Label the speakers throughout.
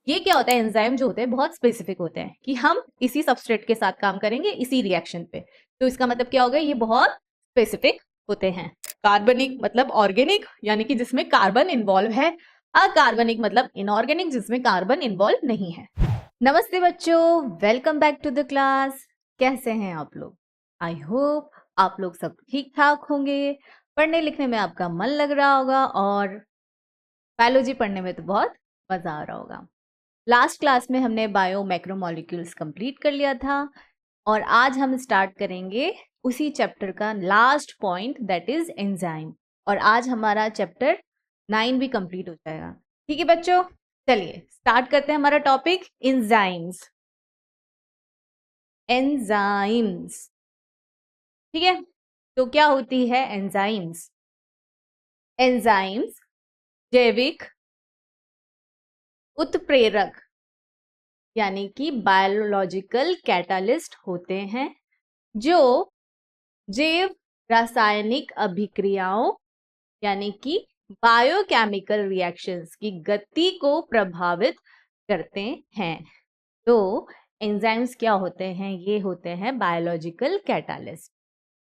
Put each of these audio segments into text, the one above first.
Speaker 1: ये क्या होता है, एंजाइम जो होते हैं बहुत स्पेसिफिक होते हैं कि हम इसी सबस्ट्रेट के साथ काम करेंगे इसी रिएक्शन पे। तो इसका मतलब क्या होगा, ये बहुत स्पेसिफिक होते हैं। कार्बनिक मतलब ऑर्गेनिक यानी कि जिसमें कार्बन इन्वॉल्व है, अकार्बनिक मतलब इनऑर्गेनिक जिसमें कार्बन इन्वॉल्व नहीं है। नमस्ते बच्चों, welcome back to the class. कैसे हैं आप लोग? आई होप आप लोग सब ठीक ठाक होंगे, पढ़ने लिखने में आपका मन लग रहा होगा और बायोलॉजी पढ़ने में तो बहुत मजा आ रहा होगा। लास्ट क्लास में हमने बायो मैक्रोमोलिक्यूल्स कंप्लीट कर लिया था और आज हम स्टार्ट करेंगे उसी चैप्टर का last point, that is enzyme. और आज हमारा चैप्टर 9 भी कंप्लीट हो जाएगा। ठीक है बच्चों, चलिए स्टार्ट करते हैं हमारा टॉपिक एंजाइम्स। एंजाइम्स, ठीक है। तो क्या होती है एंजाइम्स? एंजाइम्स जैविक उत्प्रेरक यानी कि बायोलॉजिकल कैटालिस्ट होते हैं जो जैव रासायनिक अभिक्रियाओं यानी कि बायोकेमिकल रिएक्शंस की गति को प्रभावित करते हैं। तो एंजाइम्स क्या होते हैं? ये होते हैं बायोलॉजिकल कैटालिस्ट।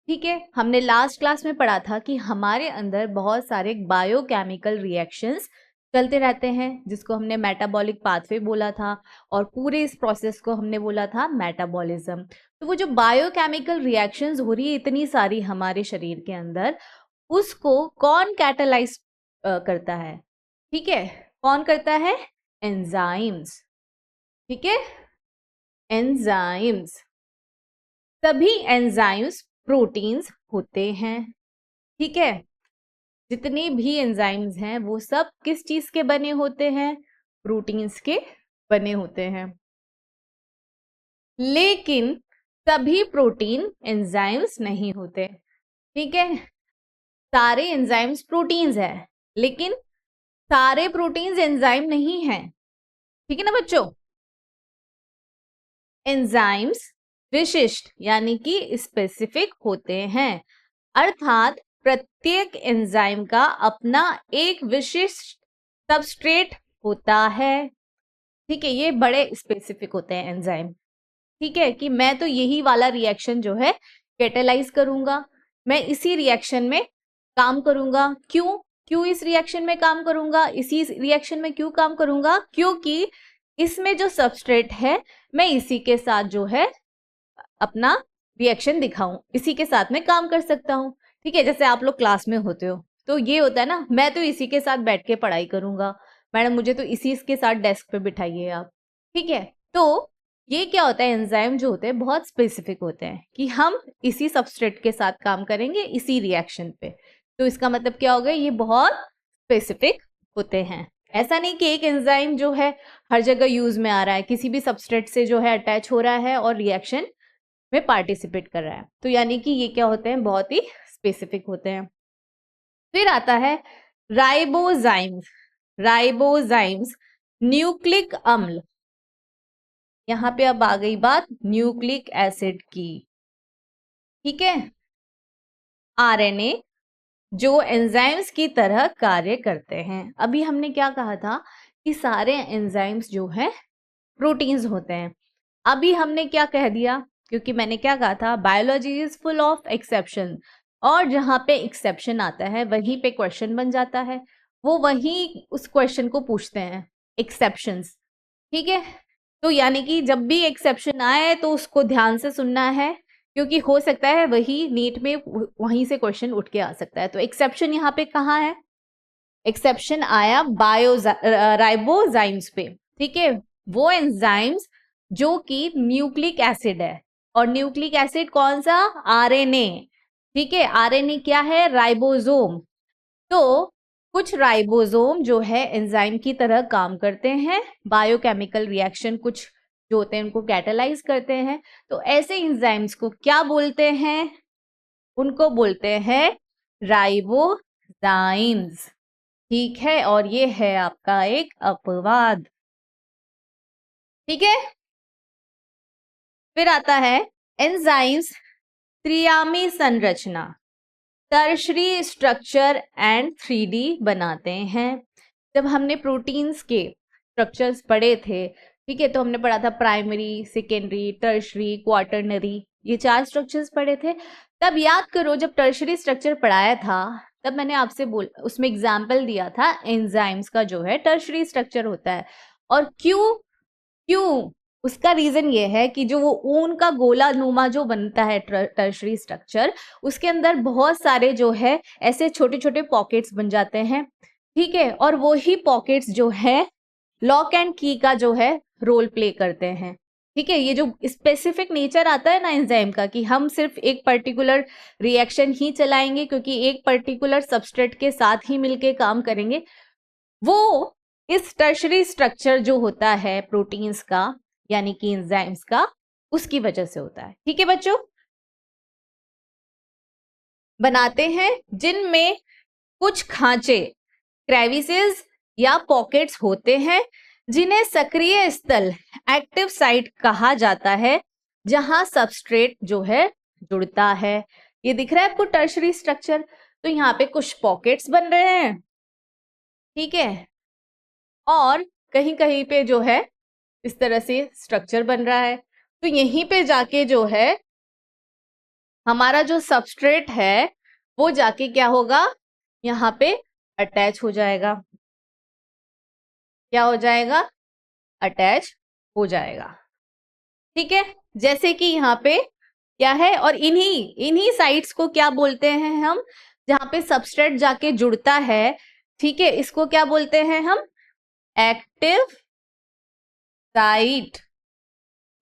Speaker 1: ठीक है, हमने लास्ट क्लास में पढ़ा था कि हमारे अंदर बहुत सारे बायोकेमिकल रिएक्शंस चलते रहते हैं जिसको हमने मेटाबॉलिक पाथवे बोला था और पूरे इस प्रोसेस को हमने बोला था मेटाबॉलिज्म। तो वो जो बायोकेमिकल रिएक्शंस हो रही है इतनी सारी हमारे शरीर के अंदर, उसको कौन कैटालाइज करता है? ठीक है, कौन करता है? एंजाइम्स। ठीक है, एंजाइम्स। सभी एंजाइम्स प्रोटीन्स होते हैं। ठीक है, जितने भी एंजाइम्स हैं वो सब किस चीज के बने होते हैं? प्रोटीन्स के बने होते हैं। लेकिन सभी प्रोटीन एंजाइम्स नहीं होते। ठीक है, सारे एंजाइम्स प्रोटीन्स है लेकिन सारे प्रोटीन्स एंजाइम नहीं है। ठीक है ना बच्चों? एंजाइम्स विशिष्ट यानी कि स्पेसिफिक होते हैं, अर्थात प्रत्येक एंजाइम का अपना एक विशिष्ट सबस्ट्रेट होता है। ठीक है, ये बड़े स्पेसिफिक होते हैं एंजाइम। ठीक है, कि मैं तो यही वाला रिएक्शन जो है कैटेलाइज करूंगा, मैं इसी रिएक्शन में काम करूंगा। क्यों इस रिएक्शन में काम करूंगा? इसी रिएक्शन में क्यों काम करूंगा? क्योंकि इसमें जो सबस्ट्रेट है मैं इसी के साथ जो है अपना रिएक्शन दिखाऊं, इसी के साथ में काम कर सकता हूं। ठीक है, जैसे आप लोग क्लास में होते हो तो ये होता है ना, मैं तो इसी के साथ बैठ के पढ़ाई करूंगा, मैडम मुझे तो इसी के साथ डेस्क पे बिठाइए आप। ठीक है, तो ये क्या होता है, एंजाइम जो होते हैं बहुत स्पेसिफिक होते हैं कि हम इसी सबस्ट्रेट के साथ काम करेंगे इसी रिएक्शन पे। तो इसका मतलब क्या होगा, ये बहुत स्पेसिफिक होते हैं। ऐसा नहीं कि एक एंजाइम जो है हर जगह यूज में आ रहा है, किसी भी सबस्ट्रेट से जो है अटैच हो रहा है और रिएक्शन में पार्टिसिपेट कर रहा है। तो यानी कि ये क्या होते हैं, बहुत ही स्पेसिफिक होते हैं। फिर आता है राइबोजाइम्स। राइबोजाइम्स न्यूक्लिक अम्ल। यहां पे अब आ गई बात न्यूक्लिक एसिड की। ठीक है, आरएनए जो एंजाइम्स की तरह कार्य करते हैं। अभी हमने क्या कहा था कि सारे एंजाइम्स जो है प्रोटीन्स होते हैं। अभी हमने क्या कह दिया, क्योंकि मैंने क्या कहा था, biology is full of exception, और जहां पे एक्सेप्शन आता है वहीं पे क्वेश्चन बन जाता है, वो वहीं उस क्वेश्चन को पूछते हैं, एक्सेप्शंस। ठीक है, तो यानी कि जब भी एक्सेप्शन आए तो उसको ध्यान से सुनना है, क्योंकि हो सकता है वही नीट में वहीं से क्वेश्चन उठ के आ सकता है। तो एक्सेप्शन यहाँ पे कहाँ है? एक्सेप्शन आया राइबोजाइम्स पे। ठीक है, वो एंजाइम्स जो कि न्यूक्लिक एसिड है, और न्यूक्लिक एसिड कौन सा? आरएनए। ठीक है, आरएनए क्या है? राइबोसोम। तो कुछ राइबोसोम जो है एंजाइम की तरह काम करते हैं, बायोकेमिकल रिएक्शन कुछ जो होते हैं उनको कैटालाइज करते हैं। तो ऐसे एंजाइम्स को क्या बोलते हैं? उनको बोलते हैं राइबोजाइम्स। ठीक है, और ये है आपका एक अपवाद। ठीक है, फिर आता है एंजाइम्स त्रियामी संरचना, टर्शरी स्ट्रक्चर एंड 3D बनाते हैं। जब हमने प्रोटीन्स के स्ट्रक्चर्स पढ़े थे, ठीक है, तो हमने पढ़ा था प्राइमरी, सेकेंडरी, टर्शरी, क्वार्टरनरी, ये 4 स्ट्रक्चर्स पढ़े थे। तब याद करो जब टर्शरी स्ट्रक्चर पढ़ाया था तब मैंने आपसे उसमें एग्जाम्पल दिया था एंजाइम्स का जो है टर्शरी स्ट्रक्चर होता है। और क्यों उसका रीजन ये है कि जो वो ऊन का गोला नुमा जो बनता है टर्शरी स्ट्रक्चर, उसके अंदर बहुत सारे जो है ऐसे छोटे छोटे पॉकेट्स बन जाते हैं, ठीक है, और वो ही पॉकेट्स जो है लॉक एंड की का जो है रोल प्ले करते हैं, ठीक है। ये जो स्पेसिफिक नेचर आता है ना एंजाइम का कि हम सिर्फ एक पर्टिकुलर रिएक्शन ही चलाएंगे क्योंकि एक पर्टिकुलर सबस्ट्रेट के साथ ही मिलके काम करेंगे, वो इस टर्शरी स्ट्रक्चर जो होता है प्रोटीन्स का यानी कि एंजाइम्स का, उसकी वजह से होता है, ठीक है बच्चों। बनाते हैं जिनमें कुछ खांचे क्रेविसेस या पॉकेट्स होते हैं जिन्हें सक्रिय स्थल एक्टिव साइट कहा जाता है, जहां सबस्ट्रेट जो है जुड़ता है। ये दिख रहा है आपको टर्शरी स्ट्रक्चर, तो यहाँ पे कुछ पॉकेट्स बन रहे हैं, ठीक है, और कहीं कहीं पे जो है इस तरह से स्ट्रक्चर बन रहा है। तो यहीं पे जाके जो है हमारा जो सबस्ट्रेट है वो जाके क्या होगा, यहाँ पे अटैच हो जाएगा। क्या हो जाएगा, अटैच हो जाएगा, ठीक है। जैसे कि यहाँ पे क्या है, और इन्हीं साइट्स को क्या बोलते हैं हम, जहां पे सबस्ट्रेट जाके जुड़ता है, ठीक है, इसको क्या बोलते हैं हम, एक्टिव साइट।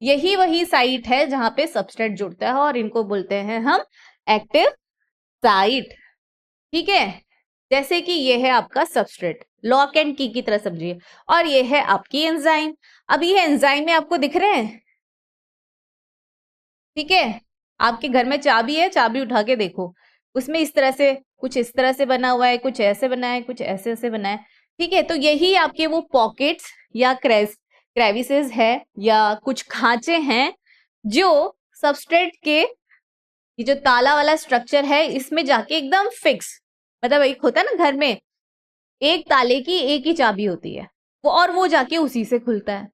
Speaker 1: यही वही साइट है जहां पे सबस्ट्रेट जुड़ता है और इनको बोलते हैं हम एक्टिव साइट, ठीक है। जैसे कि ये है आपका सबस्ट्रेट, लॉक एंड की तरह समझिए, और ये है आपकी एंजाइम। अब ये एंजाइम में आपको दिख रहे हैं, ठीक है, आपके घर में चाबी है, चाबी उठा के देखो, उसमें इस तरह से कुछ इस तरह से बना हुआ है, कुछ ऐसे बना है, कुछ ऐसे ऐसे बना है, ठीक है। तो यही आपके वो पॉकेट्स या क्रेविसेस है या कुछ खांचे हैं जो सबस्ट्रेट के ये जो ताला वाला स्ट्रक्चर है इसमें जाके एकदम फिक्स, मतलब एक होता है ना घर में एक ताले की एक ही चाबी होती है वो, और वो जाके उसी से खुलता है,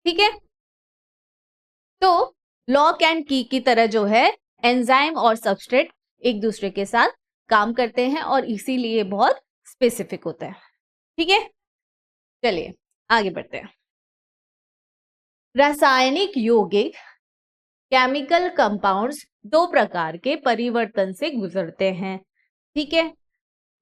Speaker 1: ठीक है। तो लॉक एंड की तरह जो है एंजाइम और सबस्ट्रेट एक दूसरे के साथ काम करते हैं और इसीलिए बहुत स्पेसिफिक होता है, ठीक है। चलिए आगे बढ़ते हैं। रासायनिक यौगिक केमिकल कंपाउंड्स 2 प्रकार के परिवर्तन से गुजरते हैं, ठीक है।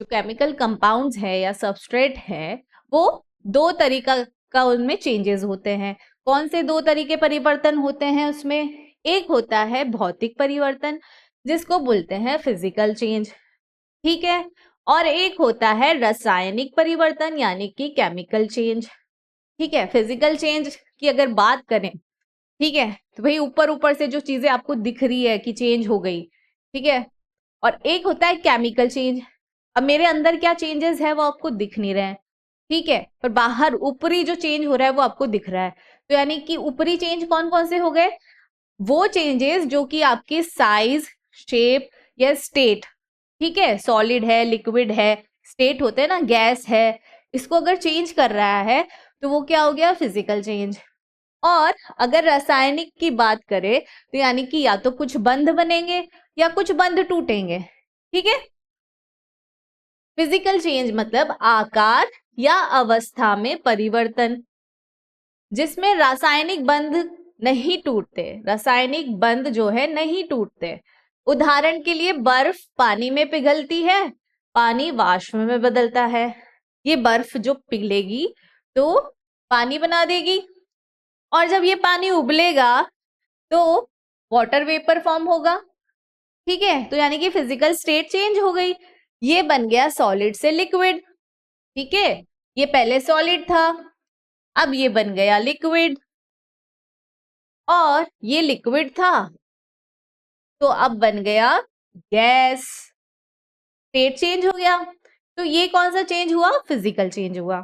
Speaker 1: जो केमिकल कंपाउंड्स है या सबस्ट्रेट है वो 2 तरीका का उनमें चेंजेस होते हैं। कौन से 2 तरीके परिवर्तन होते हैं उसमें, एक होता है भौतिक परिवर्तन जिसको बोलते हैं फिजिकल चेंज, ठीक है, और एक होता है रासायनिक परिवर्तन यानी कि केमिकल चेंज, ठीक है। फिजिकल चेंज की अगर बात करें, ठीक है, तो भाई ऊपर ऊपर से जो चीजें आपको दिख रही है कि चेंज हो गई, ठीक है, और एक होता है केमिकल चेंज। अब मेरे अंदर क्या चेंजेस है वो आपको दिख नहीं रहे हैं, ठीक है, पर बाहर ऊपरी जो चेंज हो रहा है वो आपको दिख रहा है। तो यानी कि ऊपरी चेंज कौन कौन से हो गए, वो चेंजेस जो कि आपके साइज, शेप या स्टेट, ठीक है, सॉलिड है, लिक्विड है, स्टेट होते हैं ना, गैस है, इसको अगर चेंज कर रहा है तो वो क्या हो गया, फिजिकल चेंज। और अगर रासायनिक की बात करें तो यानी कि या तो कुछ बंध बनेंगे या कुछ बंध टूटेंगे, ठीक है। फिजिकल चेंज मतलब आकार या अवस्था में परिवर्तन जिसमें रासायनिक बंध नहीं टूटते, रासायनिक बंध जो है नहीं टूटते। उदाहरण के लिए बर्फ पानी में पिघलती है, पानी वाष्प में बदलता है। ये बर्फ जो पिघलेगी तो पानी बना देगी, और जब ये पानी उबलेगा तो वाटर वेपर फॉर्म होगा, ठीक है। तो यानी कि फिजिकल स्टेट चेंज हो गई, ये बन गया सॉलिड से लिक्विड, ठीक है। ये पहले सॉलिड था, अब ये बन गया लिक्विड, और ये लिक्विड था तो अब बन गया गैस, स्टेट चेंज हो गया। तो ये कौन सा चेंज हुआ, फिजिकल चेंज हुआ।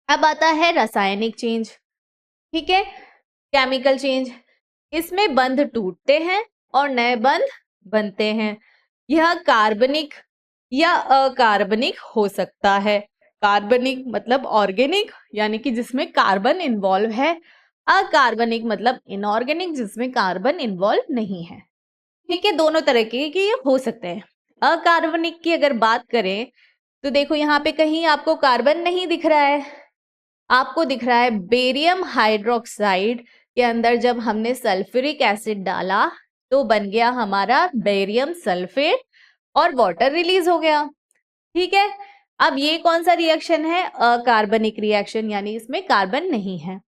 Speaker 1: अब आता है रासायनिक चेंज, ठीक है, केमिकल चेंज। इसमें बंध टूटते हैं और नए बंध बनते हैं। यह कार्बनिक या अकार्बनिक हो सकता है। कार्बनिक मतलब ऑर्गेनिक यानी कि जिसमें कार्बन इन्वॉल्व है, अकार्बनिक मतलब इनऑर्गेनिक जिसमें कार्बन इन्वॉल्व नहीं है। ठीक है, दोनों तरह के ये हो सकते हैं। अकार्बनिक की अगर बात करें तो देखो यहाँ पे कहीं आपको कार्बन नहीं दिख रहा है, आपको दिख रहा है बेरियम हाइड्रोक्साइड के अंदर जब हमने सल्फ्यूरिक एसिड डाला तो बन गया हमारा बेरियम सल्फेट और वाटर रिलीज हो गया। ठीक है, अब ये कौन सा रिएक्शन है? अकार्बनिक रिएक्शन, यानी इसमें कार्बन नहीं है।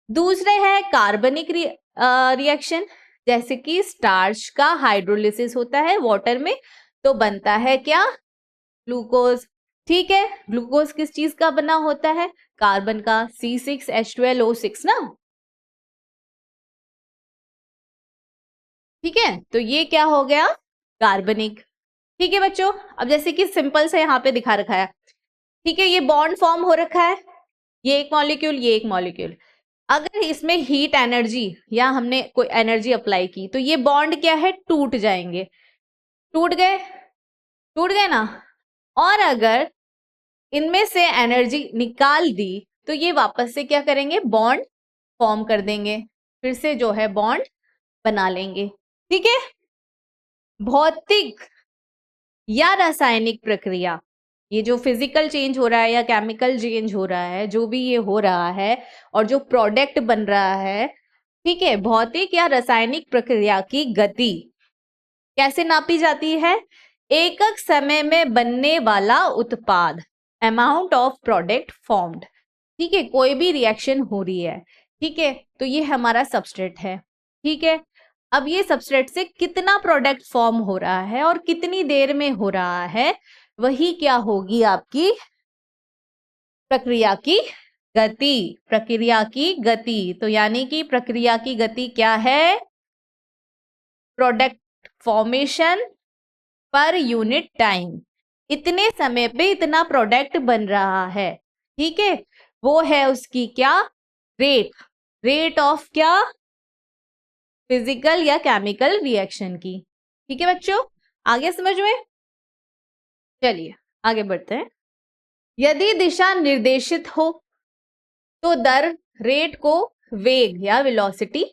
Speaker 1: दूसरे है कार्बनिक रिएक्शन, जैसे कि स्टार्च का हाइड्रोलिसिस होता है वाटर में तो बनता है क्या? ग्लूकोज। ठीक है, ग्लूकोज किस चीज का बना होता है? कार्बन का, C6H12O6 ना। ठीक है, तो ये क्या हो गया? कार्बनिक। ठीक है बच्चों, अब जैसे कि सिंपल से यहाँ पे दिखा रखा है, ठीक है, ये बॉन्ड फॉर्म हो रखा है, ये एक मॉलिक्यूल, ये एक मॉलिक्यूल। अगर इसमें हीट एनर्जी या हमने कोई एनर्जी अप्लाई की तो ये बॉन्ड क्या है? टूट जाएंगे। टूट गए, टूट गए ना। और अगर इनमें से एनर्जी निकाल दी तो ये वापस से क्या करेंगे? बॉन्ड फॉर्म कर देंगे, फिर से जो है बॉन्ड बना लेंगे। ठीक है, भौतिक या रासायनिक प्रक्रिया, ये जो फिजिकल चेंज हो रहा है या केमिकल चेंज हो रहा है, जो भी ये हो रहा है और जो प्रोडक्ट बन रहा है, ठीक है, भौतिक या रासायनिक प्रक्रिया की गति कैसे नापी जाती है? एकक समय में बनने वाला उत्पाद, अमाउंट ऑफ प्रोडक्ट फॉर्म्ड। ठीक है, कोई भी रिएक्शन हो रही है, ठीक है, तो ये हमारा सबस्ट्रेट है। ठीक है, अब ये सबस्ट्रेट से कितना प्रोडक्ट फॉर्म हो रहा है और कितनी देर में हो रहा है, वही क्या होगी? आपकी प्रक्रिया की गति। प्रक्रिया की गति, तो यानी कि प्रक्रिया की गति क्या है? Product formation per unit time, इतने समय पे इतना प्रोडक्ट बन रहा है। ठीक है, वो है उसकी क्या? रेट। रेट ऑफ क्या? फिजिकल या केमिकल रिएक्शन की। ठीक है बच्चों, आगे समझ में? चलिए आगे बढ़ते हैं। यदि दिशा निर्देशित हो तो दर, रेट को वेग या वेलोसिटी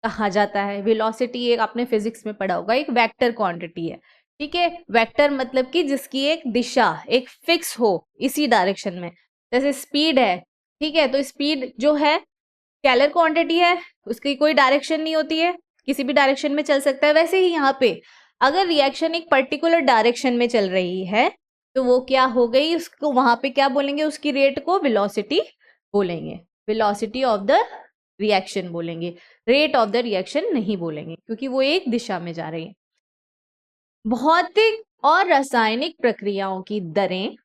Speaker 1: कहा जाता है। वेलोसिटी एक आपने फिजिक्स में पढ़ा होगा, एक वेक्टर क्वांटिटी है। ठीक है, वेक्टर मतलब कि जिसकी एक दिशा, एक फिक्स हो इसी डायरेक्शन में। जैसे स्पीड है, ठीक है, तो स्पीड जो है स्केलर क्वांटिटी है, उसकी कोई डायरेक्शन नहीं होती है, किसी भी डायरेक्शन में चल सकता है। वैसे ही यहाँ पे अगर रिएक्शन एक पर्टिकुलर डायरेक्शन में चल रही है तो वो क्या हो गई? उसको वहां पे क्या बोलेंगे? उसकी रेट को वेलोसिटी बोलेंगे, वेलोसिटी ऑफ द रिएक्शन बोलेंगे, रेट ऑफ द रिएक्शन नहीं बोलेंगे, क्योंकि वो एक दिशा में जा रही है। भौतिक और रासायनिक प्रक्रियाओं की दरें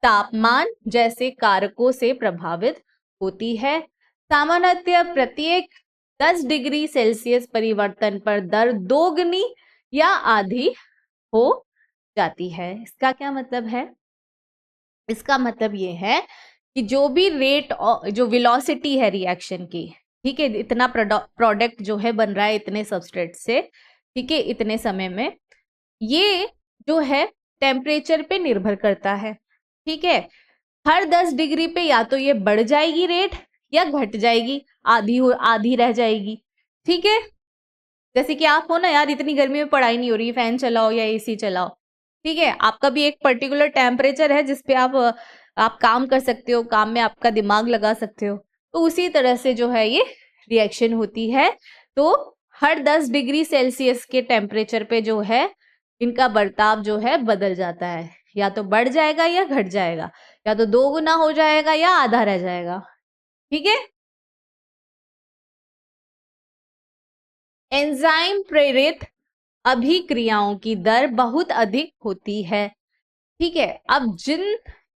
Speaker 1: तापमान जैसे कारकों से प्रभावित होती है। सामान्यतः प्रत्येक 10 डिग्री सेल्सियस परिवर्तन पर दर दोगुनी या आधी हो जाती है। इसका क्या मतलब है? इसका मतलब ये है कि जो भी रेट, जो वेलोसिटी है रिएक्शन की, ठीक है, इतना प्रोडक्ट जो है बन रहा है इतने सबस्ट्रेट से, ठीक है, इतने समय में, ये जो है टेम्परेचर पे निर्भर करता है। ठीक है, हर 10 डिग्री पे या तो ये बढ़ जाएगी रेट या घट जाएगी, आधी रह जाएगी। ठीक है, जैसे कि आप हो ना यार, इतनी गर्मी में पढ़ाई नहीं हो रही, फैन चलाओ या एसी चलाओ। ठीक है, आपका भी एक पर्टिकुलर टेम्परेचर है जिसपे आप काम कर सकते हो, काम में आपका दिमाग लगा सकते हो। तो उसी तरह से जो है ये रिएक्शन होती है। तो हर 10 डिग्री सेल्सियस के टेम्परेचर पे जो है इनका बर्ताव जो है बदल जाता है, या तो बढ़ जाएगा या घट जाएगा, या तो दोगुना हो जाएगा या आधा रह जाएगा। ठीक है, एंजाइम प्रेरित अभिक्रियाओं की दर बहुत अधिक होती है। ठीक है, अब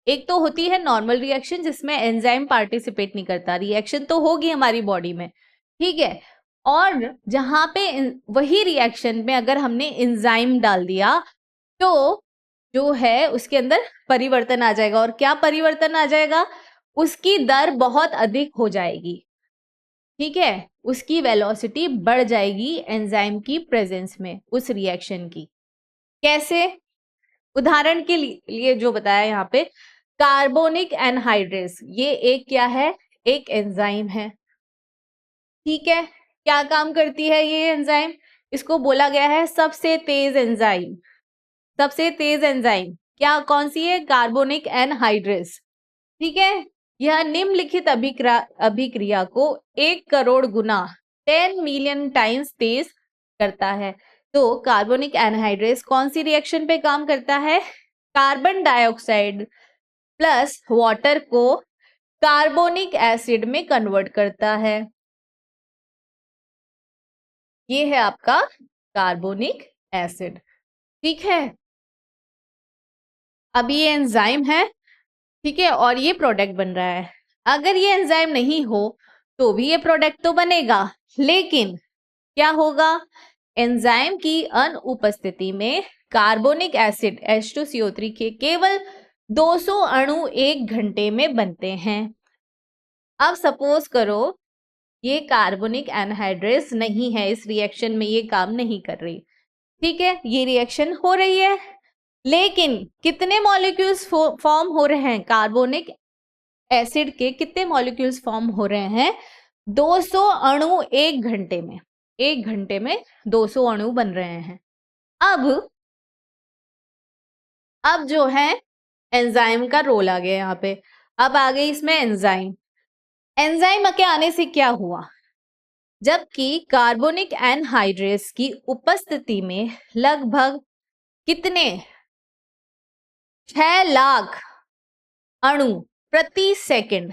Speaker 1: एक तो होती है नॉर्मल रिएक्शन जिसमें एंजाइम पार्टिसिपेट नहीं करता, रिएक्शन तो होगी हमारी बॉडी में, ठीक है, और जहां पे वही रिएक्शन में अगर हमने एंजाइम डाल दिया तो जो है उसके अंदर परिवर्तन आ जाएगा। और क्या परिवर्तन आ जाएगा? उसकी दर बहुत अधिक हो जाएगी। ठीक है, उसकी वेलोसिटी बढ़ जाएगी एंजाइम की प्रेजेंस में, उस रिएक्शन की। कैसे? उदाहरण के लिए जो बताया यहाँ पे, कार्बोनिक एनहाइड्रेस, ये एक क्या है, एक एंजाइम है। ठीक है, क्या काम करती है ये एंजाइम? इसको बोला गया है सबसे तेज एंजाइम। सबसे तेज एंजाइम क्या, कौन सी है? Carbonic anhydrase. ठीक है, यह निम्नलिखित अभिक्रिया को 1 करोड़ गुना 10 मिलियन टाइम्स तेज करता है। तो कार्बोनिक एनहाइड्रेस कौन सी रिएक्शन पे काम करता है? कार्बन डाइऑक्साइड प्लस वाटर को कार्बोनिक एसिड में कन्वर्ट करता है। ये है आपका कार्बोनिक एसिड। ठीक है, अब ये एंजाइम है, ठीक है, और ये प्रोडक्ट बन रहा है। अगर ये एंजाइम नहीं हो तो भी ये प्रोडक्ट तो बनेगा, लेकिन क्या होगा? एंजाइम की अनुपस्थिति में कार्बोनिक एसिड H2CO3 के केवल 200 अणु 1 घंटे में बनते हैं। अब सपोज करो ये कार्बोनिक एनहाइड्रेस नहीं है, इस रिएक्शन में ये काम नहीं कर रही। ठीक है, ये रिएक्शन हो रही है, लेकिन कितने मॉलिक्यूल्स फॉर्म हो रहे हैं? कार्बोनिक एसिड के कितने मॉलिक्यूल्स फॉर्म हो रहे हैं? 200 अणु 1 घंटे में। 1 घंटे में 200 अणु बन रहे हैं। अब जो है एंजाइम का रोल आ गया यहाँ पे। अब आ गई इसमें एंजाइम। एंजाइम के आने से क्या हुआ? जबकि कार्बोनिक एनहाइड्रेस की उपस्थिति में लगभग कितने 6 लाख अणु प्रति सेकंड,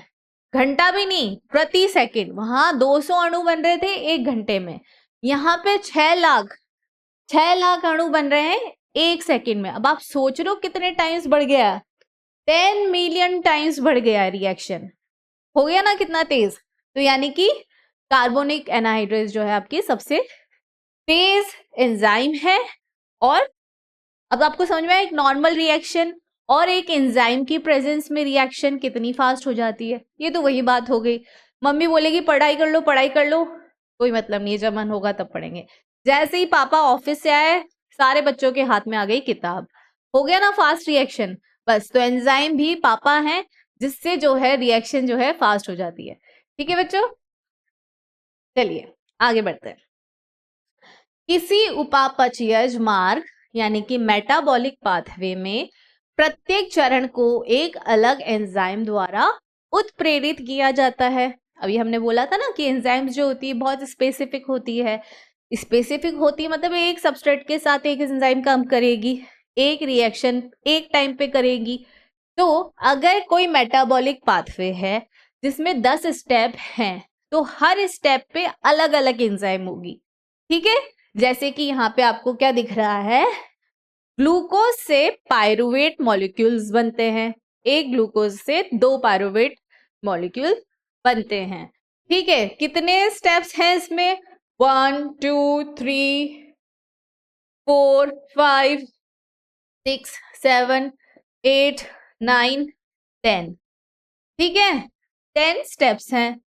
Speaker 1: घंटा भी नहीं, प्रति सेकंड, वहां 200 अणु बन रहे थे 1 घंटे में, यहाँ पे 6 लाख अणु बन रहे हैं 1 सेकंड में। अब आप सोच रहे हो कितने टाइम्स बढ़ गया? 10 मिलियन टाइम्स बढ़ गया रिएक्शन। हो गया ना कितना तेज? तो यानी कि कार्बोनिक एनहाइड्रेस जो है आपकी सबसे तेज एंजाइम है। और अब आपको समझ में आया एक नॉर्मल रिएक्शन और एक एंजाइम की प्रेजेंस में रिएक्शन कितनी फास्ट हो जाती है। ये तो वही बात हो गई। मम्मी बोलेगी पढ़ाई कर लो पढ़ाई कर लो, कोई मतलब नहीं है, जब मन होगा तब पढ़ेंगे। जैसे ही पापा ऑफिस से आए सारे बच्चों के हाथ में आ गई किताब, हो गया ना फास्ट रिएक्शन। बस, तो एंजाइम भी पापा हैं जिससे जो है रिएक्शन जो है फास्ट हो जाती है। ठीक है बच्चों, चलिए आगे बढ़ते हैं। किसी उपापचयज मार्ग यानी कि मेटाबॉलिक पाथवे में प्रत्येक चरण को एक अलग एंजाइम द्वारा उत्प्रेरित किया जाता है। अभी हमने बोला था ना कि एंजाइम्स जो होती है बहुत स्पेसिफिक होती है। स्पेसिफिक होती है मतलब एक सबस्ट्रेट के साथ एक एंजाइम काम करेगी, एक रिएक्शन एक टाइम पे करेगी। तो अगर कोई मेटाबॉलिक पाथवे है जिसमें 10 स्टेप हैं तो हर स्टेप पे अलग अलग एंजाइम होगी। ठीक है, जैसे कि यहाँ पे आपको क्या दिख रहा है? ग्लूकोज से पायरुवेट मॉलिक्यूल्स बनते हैं, एक ग्लूकोज से 2 पायरुवेट मॉलिक्यूल बनते हैं। ठीक है, कितने स्टेप्स हैं इसमें? 1 2 3 4 5 6 7 8 9 10। ठीक है, 10 स्टेप्स हैं।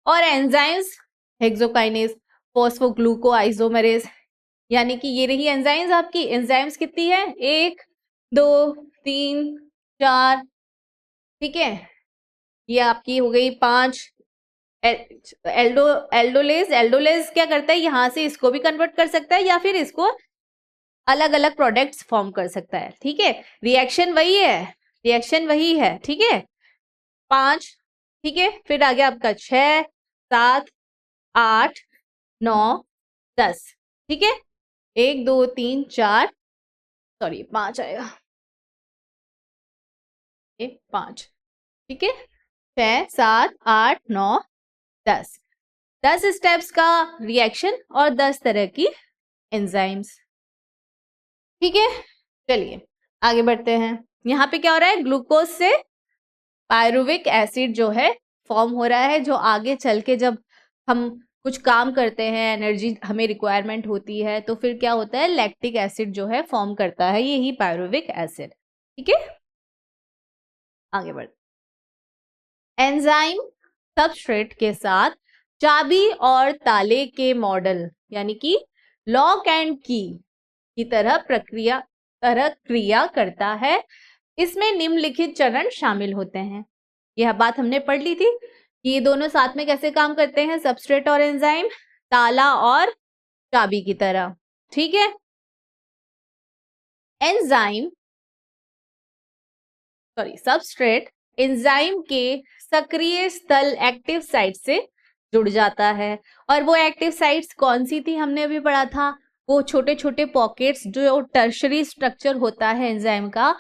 Speaker 1: और एंजाइम्स हेक्सोकाइनेज, फॉस्फोग्लूकोआइसोमेरेज, यानी कि ये रही एंजाइम्स आपकी। एंजाइम्स कितनी है? 1 2 3 4। ठीक है, ये आपकी हो गई 5। एल्डोलेज क्या करता है? यहां से इसको भी कन्वर्ट कर सकता है या फिर इसको अलग अलग प्रोडक्ट्स फॉर्म कर सकता है। ठीक है, रिएक्शन वही है, रिएक्शन वही है। ठीक है, 5। ठीक है, फिर आ गया आपका 6 7 8 9 10। ठीक है, 1 2 3 4, सॉरी 5 आएगा, 5। ठीक है, 6 7 8 9 10। 10 स्टेप्स का रिएक्शन और 10 तरह की एंजाइम्स। ठीक है, चलिए आगे बढ़ते हैं। यहाँ पे क्या हो रहा है? ग्लूकोज से पायरुविक एसिड जो है फॉर्म हो रहा है, जो आगे चल के जब हम कुछ काम करते हैं, एनर्जी हमें रिक्वायरमेंट होती है, तो फिर क्या होता है? लैक्टिक एसिड जो है फॉर्म करता है, यही पायरुविक एसिड। ठीक है, आगे बढ़। एंजाइम सबस्ट्रेट के साथ चाबी और ताले के मॉडल यानी कि लॉक एंड की तरह क्रिया करता है। इसमें निम्नलिखित चरण शामिल होते हैं। यह बात हमने पढ़ ली थी कि ये दोनों साथ में कैसे काम करते हैं, सबस्ट्रेट और एंजाइम, ताला और चाबी की तरह। ठीक है। सबस्ट्रेट एंजाइम के सक्रिय स्थल एक्टिव साइट से जुड़ जाता है। और वो एक्टिव साइट्स कौन सी थी, हमने अभी पढ़ा था, वो छोटे छोटे पॉकेट्स जो टर्शरी स्ट्रक्चर होता है एंजाइम का,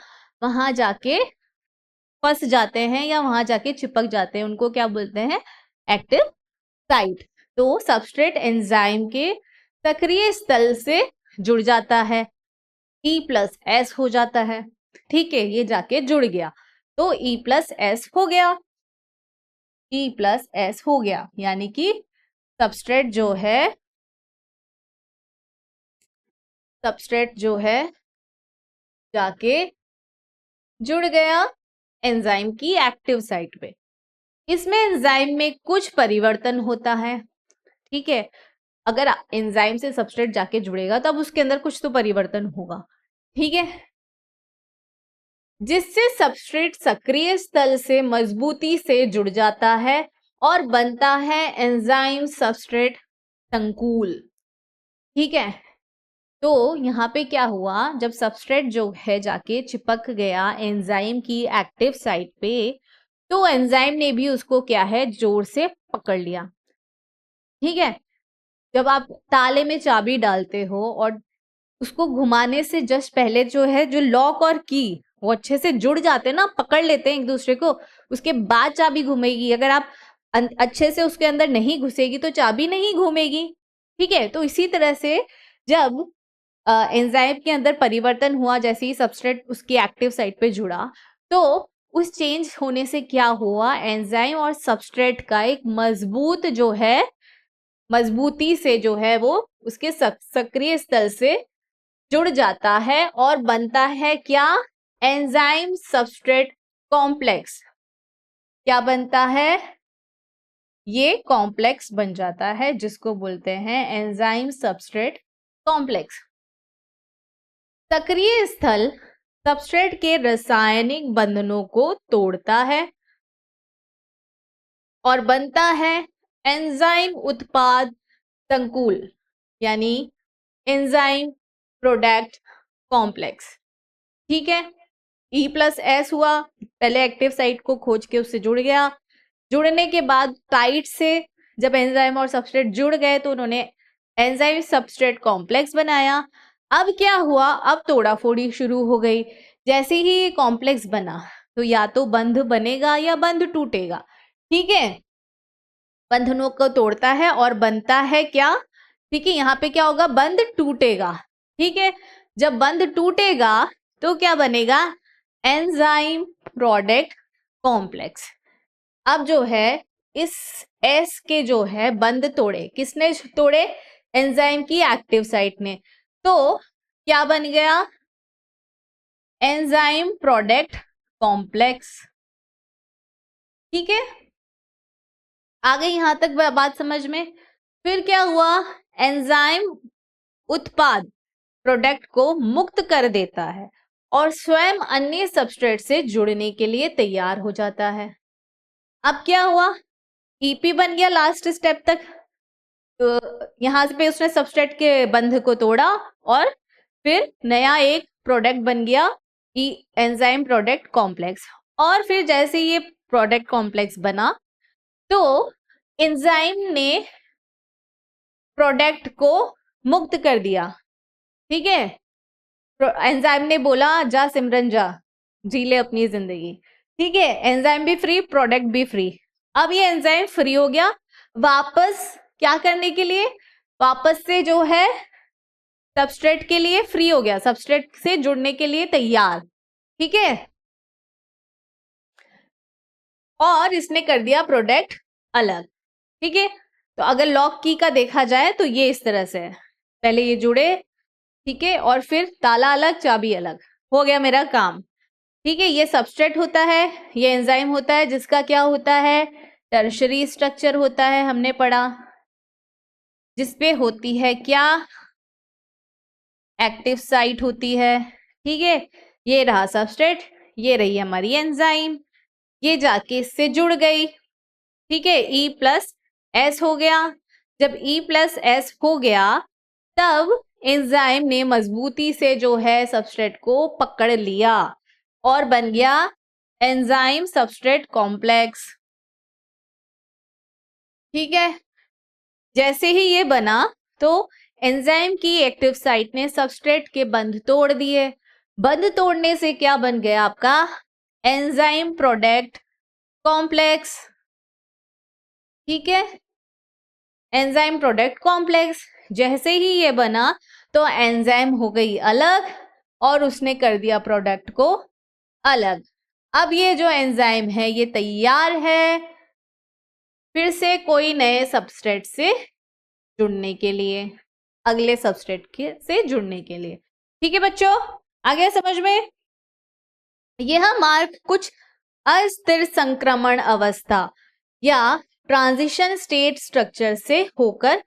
Speaker 1: वहां जाके फंस जाते हैं या वहां जाके चिपक जाते हैं, उनको क्या बोलते हैं, एक्टिव साइट। तो सबस्ट्रेट एंजाइम के सक्रिय स्थल से जुड़ जाता है, E+S हो जाता है। ठीक है, ये जाके जुड़ गया तो E+S हो गया, E+S हो गया, यानी कि सबस्ट्रेट जो है जाके जुड़ गया एंजाइम की एक्टिव साइट पे। इसमें एंजाइम में कुछ परिवर्तन होता है। ठीक है, अगर एंजाइम से सबस्ट्रेट जाके जुड़ेगा तब उसके अंदर कुछ तो परिवर्तन होगा। ठीक है, जिससे सबस्ट्रेट सक्रिय स्थल से मजबूती से जुड़ जाता है और बनता है एंजाइम सबस्ट्रेट संकुल। ठीक है, तो यहाँ पे क्या हुआ, जब सबस्ट्रेट जो है जाके चिपक गया एंजाइम की एक्टिव साइट पे, तो एंजाइम ने भी उसको क्या है, जोर से पकड़ लिया। ठीक है, जब आप ताले में चाबी डालते हो और उसको घुमाने से जस्ट पहले जो है, जो लॉक और की वो अच्छे से जुड़ जाते हैं ना, पकड़ लेते हैं एक दूसरे को, उसके बाद चाबी घूमेगी। अगर आप अच्छे से उसके अंदर नहीं घुसेगी तो चाबी नहीं घूमेगी। ठीक है, तो इसी तरह से जब एंजाइम के अंदर परिवर्तन हुआ, जैसे ही सबस्ट्रेट उसकी एक्टिव साइट पे जुड़ा, तो उस चेंज होने से क्या हुआ, एंजाइम और सबस्ट्रेट का एक मजबूती से जो है वो उसके सक्रिय स्थल से जुड़ जाता है और बनता है क्या, एंजाइम सबस्ट्रेट कॉम्प्लेक्स। क्या बनता है, ये कॉम्प्लेक्स बन जाता है, जिसको बोलते हैं एंजाइम सबस्ट्रेट कॉम्प्लेक्स। सक्रिय स्थल सबस्ट्रेट के रासायनिक बंधनों को तोड़ता है और बनता है एंजाइम उत्पाद संकुल, यानी एंजाइम प्रोडक्ट कॉम्प्लेक्स। ठीक है, E+S हुआ, पहले एक्टिव साइट को खोज के उससे जुड़ गया, जुड़ने के बाद साइट से जब एंजाइम और सबस्ट्रेट जुड़ गए तो उन्होंने एंजाइम सबस्ट्रेट कॉम्प्लेक्स बनाया। अब क्या हुआ, अब तोड़ाफोड़ी शुरू हो गई। जैसे ही ये कॉम्प्लेक्स बना तो या तो बंध बनेगा या बंध टूटेगा। ठीक है, बंधनों को तोड़ता है और बनता है क्या, ठीक है, यहाँ पे क्या होगा, बंध टूटेगा। ठीक है, जब बंध टूटेगा तो क्या बनेगा, एंजाइम प्रोडक्ट कॉम्प्लेक्स। अब जो है इस एस के जो है बंध तोड़े, किसने तोड़े, एंजाइम की एक्टिव साइट ने, तो क्या बन गया, एंजाइम प्रोडक्ट कॉम्प्लेक्स। ठीक है, आ गई यहां तक बात समझ में। फिर क्या हुआ, एंजाइम उत्पाद प्रोडक्ट को मुक्त कर देता है और स्वयं अन्य सबस्ट्रेट से जुड़ने के लिए तैयार हो जाता है। अब क्या हुआ, ईपी बन गया लास्ट स्टेप तक, तो यहां पे उसने सबस्ट्रेट के बंध को तोड़ा और फिर नया एक प्रोडक्ट बन गया, एंजाइम प्रोडक्ट कॉम्प्लेक्स। और फिर जैसे ये प्रोडक्ट कॉम्प्लेक्स बना तो एंजाइम ने प्रोडक्ट को मुक्त कर दिया। ठीक है, एंजाइम ने बोला जा सिमरन जा, जी ले अपनी जिंदगी। ठीक है, एंजाइम भी फ्री, प्रोडक्ट भी फ्री। अब ये एंजाइम फ्री हो गया, वापस क्या करने के लिए, वापस से जो है सबस्ट्रेट के लिए फ्री हो गया, सबस्ट्रेट से जुड़ने के लिए तैयार। ठीक है, और इसने कर दिया प्रोडक्ट अलग। ठीक है, तो अगर लॉक की का देखा जाए तो ये इस तरह से है, पहले ये जुड़े, ठीक है, और फिर ताला अलग चाबी अलग, हो गया मेरा काम। ठीक है, ये सबस्ट्रेट होता है, ये एंजाइम होता है, जिसका क्या होता है, टर्शरी स्ट्रक्चर होता है, हमने पढ़ा, जिसपे होती है क्या, एक्टिव साइट होती है। ठीक है, ये रहा सबस्ट्रेट, ये रही हमारी एंजाइम, ये जाके इससे जुड़ गई, ठीक है, E+S हो गया। जब E+S हो गया तब एंजाइम ने मजबूती से जो है सबस्ट्रेट को पकड़ लिया और बन गया एंजाइम सबस्ट्रेट कॉम्प्लेक्स, ठीक है। जैसे ही ये बना तो एंजाइम की एक्टिव साइट ने सबस्ट्रेट के बंध तोड़ दिए। बंध तोड़ने से क्या बन गया आपका एंजाइम प्रोडक्ट कॉम्प्लेक्स, ठीक है, एंजाइम प्रोडक्ट कॉम्प्लेक्स। जैसे ही ये बना तो एंजाइम हो गई अलग और उसने कर दिया प्रोडक्ट को अलग। अब ये जो एंजाइम है ये तैयार है फिर से कोई नए सबस्ट्रेट से जुड़ने के लिए, अगले सबस्ट्रेट के से जुड़ने के लिए, ठीक है बच्चों, आ गया समझ में। यह मार्ग कुछ अस्थिर संक्रमण अवस्था या ट्रांजिशन स्टेट स्ट्रक्चर से होकर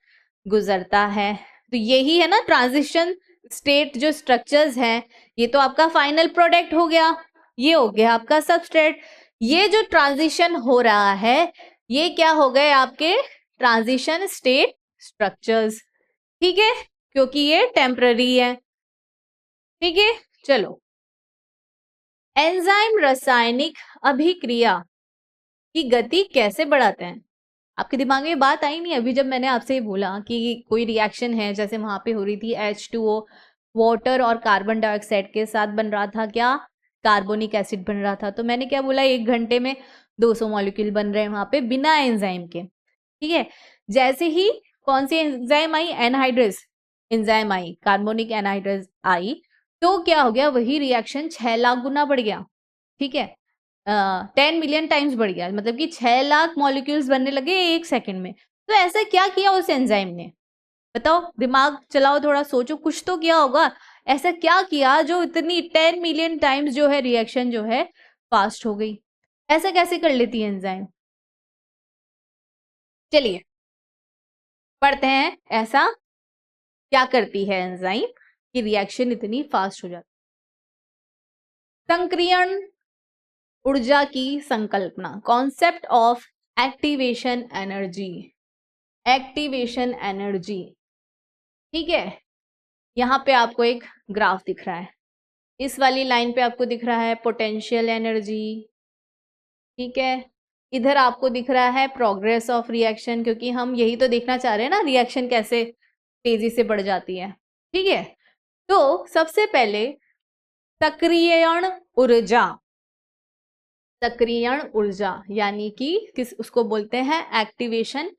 Speaker 1: गुजरता है। तो यही है ना ट्रांजिशन स्टेट जो स्ट्रक्चर्स हैं, ये तो आपका फाइनल प्रोडक्ट हो गया, ये हो गया आपका सबस्ट्रेट। ये जो ट्रांजिशन हो रहा है ये क्या हो गए आपके ट्रांजिशन स्टेट स्ट्रक्चर्स, ठीक है, क्योंकि ये टेम्पररी है, ठीक है। चलो, एंजाइम रासायनिक अभिक्रिया की गति कैसे बढ़ाते हैं? आपके दिमाग में ये बात आई नहीं अभी जब मैंने आपसे बोला कि कोई रिएक्शन है, जैसे वहां पे हो रही थी H2O वाटर और कार्बन डाइऑक्साइड के साथ बन रहा था क्या, कार्बोनिक एसिड बन रहा था। तो मैंने क्या बोला 1 घंटे में 200 मॉलिक्यूल बन रहे हैं वहां पे बिना एंजाइम के, ठीक है। जैसे ही कौन सी एंजाइम आई, एनहाइड्रेस एंजाइम आई, कार्बोनिक एनहाइड्रेस आई, तो क्या हो गया वही रिएक्शन 6 लाख गुना बढ़ गया, ठीक है, 10 मिलियन टाइम्स बढ़ गया, मतलब कि 6 लाख मॉलिक्यूल्स बनने लगे 1 सेकंड में। तो ऐसा क्या किया उस एंजाइम ने, बताओ, दिमाग चलाओ, थोड़ा सोचो, कुछ तो किया होगा। ऐसा क्या किया जो इतनी 10 मिलियन टाइम्स जो है रिएक्शन जो है फास्ट हो गई? ऐसा कैसे कर लेती है एंजाइम? चलिए पढ़ते हैं ऐसा क्या करती है एंजाइम कि रिएक्शन इतनी फास्ट हो जाती। संक्रियण ऊर्जा की संकल्पना, concept of activation energy, activation energy, ठीक है। यहाँ पे आपको एक ग्राफ दिख रहा है, इस वाली लाइन पे आपको दिख रहा है पोटेंशियल एनर्जी, ठीक है, इधर आपको दिख रहा है प्रोग्रेस ऑफ रिएक्शन, क्योंकि हम यही तो देखना चाह रहे हैं ना रिएक्शन कैसे तेजी से बढ़ जाती है, ठीक है। तो सबसे पहले सक्रियण ऊर्जा, सक्रियण ऊर्जा यानी कि किस उसको बोलते हैं एक्टिवेशन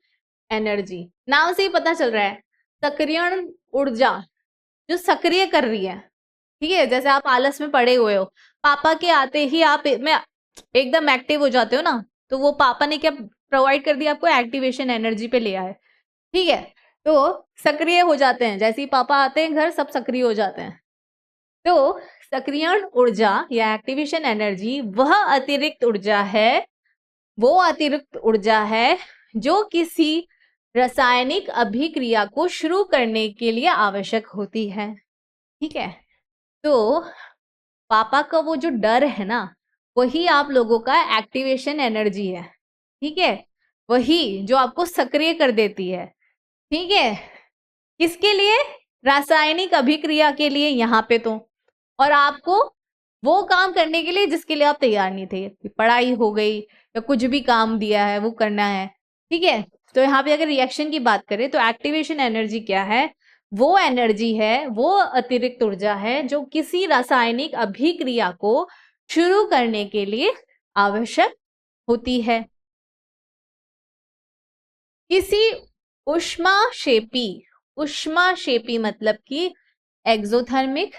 Speaker 1: एनर्जी। नाम से ही पता चल रहा है सक्रियण ऊर्जा जो सक्रिय कर रही है, ठीक है। जैसे आप आलस में पड़े हुए हो, पापा के आते ही आप में एकदम एक्टिव हो जाते हो ना, तो वो पापा ने क्या प्रोवाइड कर दिया आपको, एक्टिवेशन एनर्जी पे लिया है, ठीक है। तो सक्रिय हो जाते हैं, जैसे ही पापा आते हैं घर सब सक्रिय हो जाते हैं। तो सक्रियण ऊर्जा या एक्टिवेशन एनर्जी वह अतिरिक्त ऊर्जा है, वो अतिरिक्त ऊर्जा है जो किसी रासायनिक अभिक्रिया को शुरू करने के लिए आवश्यक होती है, ठीक है। तो पापा का वो जो डर है ना, वही आप लोगों का एक्टिवेशन एनर्जी है, ठीक है, वही जो आपको सक्रिय कर देती है, ठीक है। किसके लिए? रासायनिक अभिक्रिया के लिए यहाँ पे तो, और आपको वो काम करने के लिए जिसके लिए आप तैयार नहीं थे, पढ़ाई हो गई या कुछ भी काम दिया है वो करना है, ठीक है। तो यहाँ पे अगर रिएक्शन की बात करें तो एक्टिवेशन एनर्जी क्या है, वो एनर्जी है, वो अतिरिक्त ऊर्जा है जो किसी रासायनिक अभिक्रिया को शुरू करने के लिए आवश्यक होती है। किसी ऊष्माक्षेपी, ऊष्माक्षेपी मतलब कि एक्सोथर्मिक,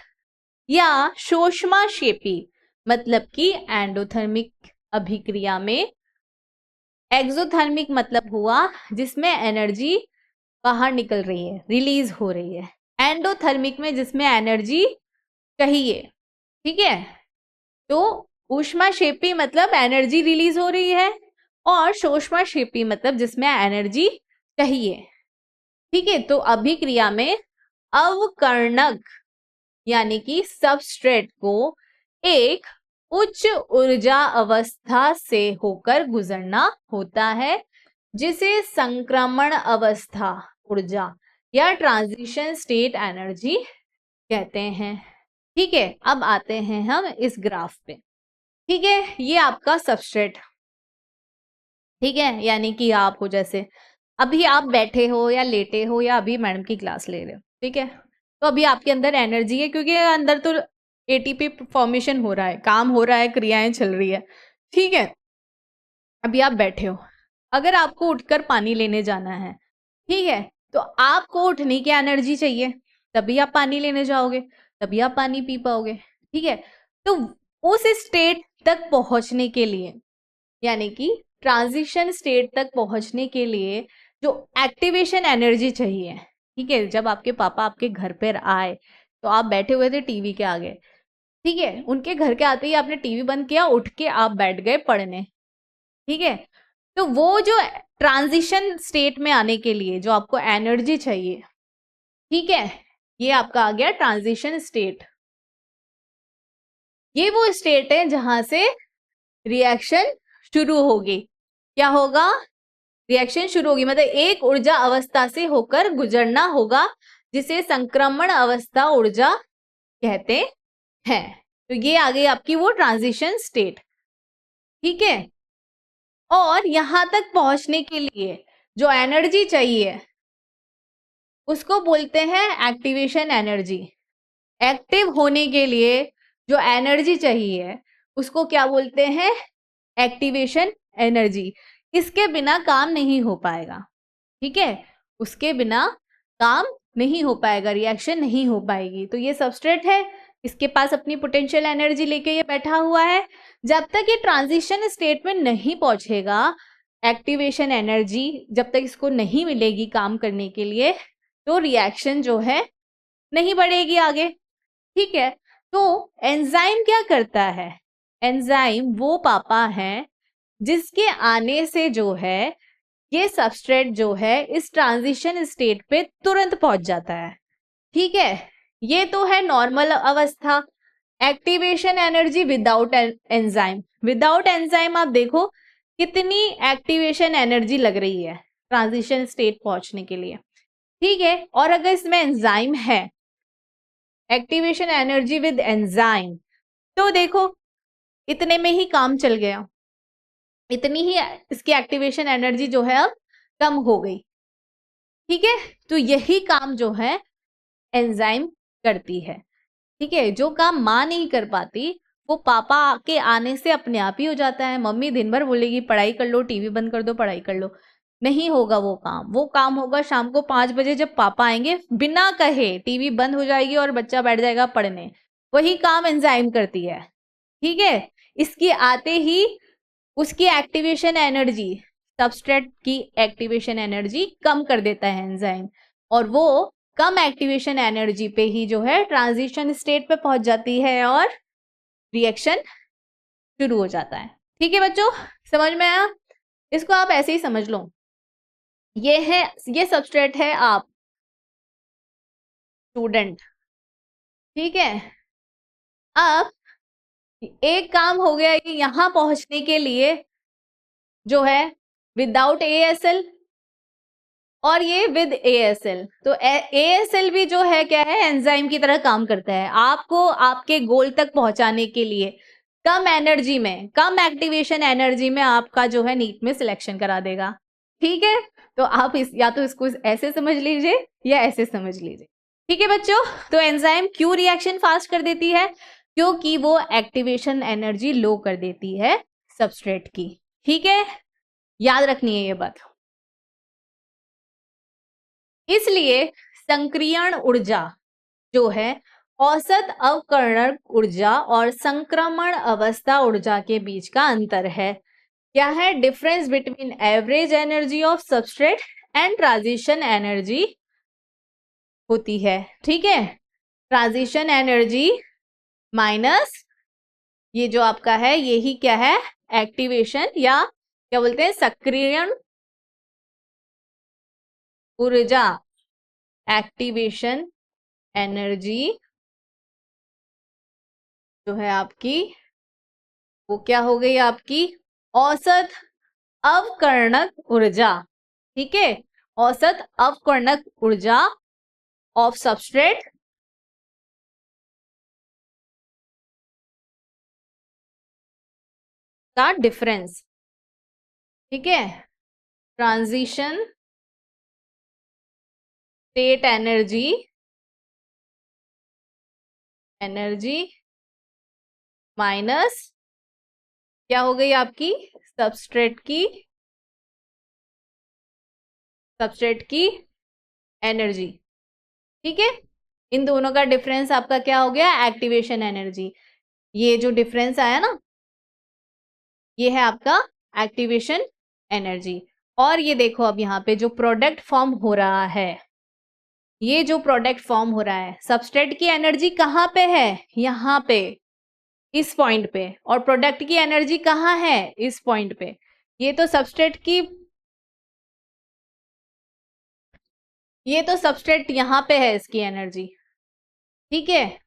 Speaker 1: या शोष्माक्षेपी मतलब कि एंडोथर्मिक अभिक्रिया में, एक्सोथर्मिक मतलब हुआ जिसमें एनर्जी बाहर निकल रही है, रिलीज हो रही है, एंडोथर्मिक में जिसमें एनर्जी चाहिए, ठीक है। तो ऊष्माक्षेपी मतलब एनर्जी रिलीज हो रही है, और शोष्माक्षेपी मतलब जिसमें एनर्जी चाहिए, ठीक है। तो अभिक्रिया में अवकर्णक यानी कि सबस्ट्रेट को एक उच्च ऊर्जा अवस्था से होकर गुजरना होता है, जिसे संक्रमण अवस्था ऊर्जा या ट्रांजिशन स्टेट एनर्जी कहते हैं। ठीक है, अब आते हैं हम इस ग्राफ पे। ठीक है, ये आपका सबस्ट्रेट, ठीक है, यानी कि आप हो जैसे अभी आप बैठे हो या लेटे हो या अभी मैडम की क्लास ले रहे हो, ठीक है, तो अभी आपके अंदर एनर्जी है क्योंकि अंदर तो एटीपी फॉर्मेशन हो रहा है, काम हो रहा है, क्रियाएं चल रही है। ठीक है, अभी आप बैठे हो, अगर आपको उठकर पानी लेने जाना है, ठीक है, तो आपको उठने की एनर्जी चाहिए, तभी आप पानी लेने जाओगे, तभी आप पानी पी पाओगे। ठीक है, तो उस स्टेट तक पहुंचने के लिए, यानी कि ट्रांजिशन स्टेट तक पहुंचने के लिए जो एक्टिवेशन एनर्जी चाहिए, ठीक है, जब आपके पापा आपके घर पर आए तो आप बैठे हुए थे टीवी के आगे, ठीक है, उनके घर के आते ही आपने टीवी बंद किया, उठ के आप बैठ गए पढ़ने। ठीक है, तो वो जो ट्रांजिशन स्टेट में आने के लिए जो आपको एनर्जी चाहिए, ठीक है, ये आपका आ गया ट्रांजिशन स्टेट। ये वो स्टेट है जहां से रिएक्शन शुरू होगी। क्या होगा? रिएक्शन शुरू होगी, मतलब एक ऊर्जा अवस्था से होकर गुजरना होगा, जिसे संक्रमण अवस्था ऊर्जा कहते हैं। तो ये आ गई आपकी वो ट्रांजिशन स्टेट। ठीक है, और यहां तक पहुंचने के लिए जो एनर्जी चाहिए उसको बोलते हैं एक्टिवेशन एनर्जी। एक्टिव होने के लिए जो एनर्जी चाहिए उसको क्या बोलते हैं? Activation energy. इसके बिना काम नहीं हो पाएगा। ठीक है, उसके बिना काम नहीं हो पाएगा, रिएक्शन नहीं हो पाएगी। तो ये सबस्ट्रेट है, इसके पास अपनी पोटेंशियल एनर्जी लेके ये बैठा हुआ है। जब तक ये ट्रांजिशन स्टेट में नहीं पहुंचेगा, एक्टिवेशन एनर्जी जब तक इसको नहीं मिलेगी काम करने के लिए, तो रिएक्शन जो है नहीं बढ़ेगी आगे। ठीक है, तो एंजाइम क्या करता है? एंजाइम वो पापा है जिसके आने से जो है ये सबस्ट्रेट जो है इस ट्रांजिशन स्टेट पे तुरंत पहुंच जाता है। ठीक है, ये तो है नॉर्मल अवस्था। Activation energy without enzyme, without enzyme आप देखो कितनी एक्टिवेशन एनर्जी लग रही है ट्रांजिशन स्टेट पहुंचने के लिए। ठीक है, और अगर इसमें एंजाइम है, एक्टिवेशन एनर्जी विद एंजाइम, तो देखो इतने में ही काम चल गया, इतनी ही इसकी एक्टिवेशन एनर्जी जो है अब कम हो गई। ठीक है, तो यही काम जो है एंजाइम करती है। ठीक है, जो काम माँ नहीं कर पाती वो पापा के आने से अपने आप ही हो जाता है। मम्मी दिन भर बोलेगी पढ़ाई कर लो, टीवी बंद कर दो, पढ़ाई कर लो, नहीं होगा वो काम। वो काम होगा शाम को 5 बजे जब पापा आएंगे, बिना कहे टीवी बंद हो जाएगी और बच्चा बैठ जाएगा पढ़ने। वही काम एंजाइम करती है। ठीक है, इसकी आते ही उसकी एक्टिवेशन एनर्जी, सबस्ट्रेट की एक्टिवेशन एनर्जी कम कर देता है एंजाइम, और वो कम एक्टिवेशन एनर्जी पे ही जो है ट्रांजिशन स्टेट पे पहुंच जाती है और रिएक्शन शुरू हो जाता है। ठीक है बच्चों, समझ में आया? इसको आप ऐसे ही समझ लो, ये है, ये सबस्ट्रेट है आप स्टूडेंट। ठीक है, अब एक काम हो गया कि यहां पहुंचने के लिए जो है विदाउट ASL और ये विद ASL। तो ASL भी जो है क्या है, एंजाइम की तरह काम करता है, आपको आपके गोल तक पहुंचाने के लिए कम एनर्जी में, कम एक्टिवेशन एनर्जी में आपका जो है नीट में सिलेक्शन करा देगा। ठीक है, तो आप या तो इसको ऐसे समझ लीजिए या ऐसे समझ लीजिए। ठीक है बच्चों, तो एंजाइम क्यों रिएक्शन फास्ट कर देती है? क्योंकि वो एक्टिवेशन एनर्जी लो कर देती है सबस्ट्रेट की। ठीक है, याद रखनी है ये बात। इसलिए संक्रियण ऊर्जा जो है औसत अवकर्ण ऊर्जा और संक्रमण अवस्था ऊर्जा के बीच का अंतर है। क्या है difference between average energy of substrate and transition energy होती है। ठीक है, ट्रांजिशन एनर्जी माइनस ये जो आपका है यही क्या है, एक्टिवेशन या क्या बोलते हैं, सक्रियण ऊर्जा, एक्टिवेशन एनर्जी जो है आपकी वो क्या हो गई आपकी औसत अवकरणक ऊर्जा। ठीक है, औसत अवकरणक ऊर्जा ऑफ सबस्ट्रेट का डिफरेंस। ठीक है, transition state energy, energy minus क्या हो गई आपकी सबस्ट्रेट की, सबस्ट्रेट की एनर्जी। ठीक है, इन दोनों का डिफरेंस आपका क्या हो गया एक्टिवेशन एनर्जी। ये जो डिफरेंस आया ना, ये है आपका एक्टिवेशन एनर्जी। और ये देखो अब यहाँ पे जो प्रोडक्ट फॉर्म हो रहा है, ये जो प्रोडक्ट फॉर्म हो रहा है, सबस्ट्रेट की एनर्जी कहाँ पे है, यहाँ पे इस पॉइंट पे, और प्रोडक्ट की एनर्जी कहाँ है, इस पॉइंट पे। ये तो सबस्ट्रेट की, ये तो सबस्ट्रेट यहाँ पे है इसकी एनर्जी। ठीक है,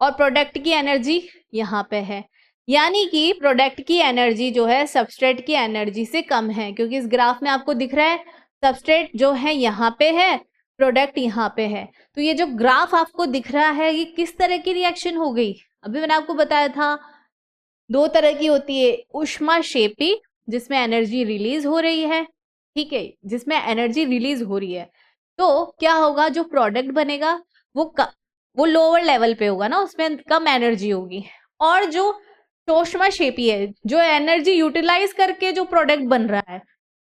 Speaker 1: और प्रोडक्ट की एनर्जी यहाँ पे है, यानी कि प्रोडक्ट की एनर्जी जो है सबस्ट्रेट की एनर्जी से कम है, क्योंकि इस ग्राफ में आपको दिख रहा है सबस्ट्रेट जो है यहाँ पे है, प्रोडक्ट यहाँ पे है। तो ये जो ग्राफ आपको दिख रहा है, ये किस तरह की रिएक्शन हो गई, अभी मैंने आपको बताया था दो तरह की होती है, ऊष्माक्षेपी जिसमें एनर्जी रिलीज हो रही है, ठीक है, जिसमें एनर्जी रिलीज हो रही है, तो क्या होगा जो प्रोडक्ट बनेगा वो लोअर लेवल पे होगा ना, उसमें कम एनर्जी होगी। और जो सूक्ष्मक्षेपी है, जो एनर्जी यूटिलाइज करके जो प्रोडक्ट बन रहा है,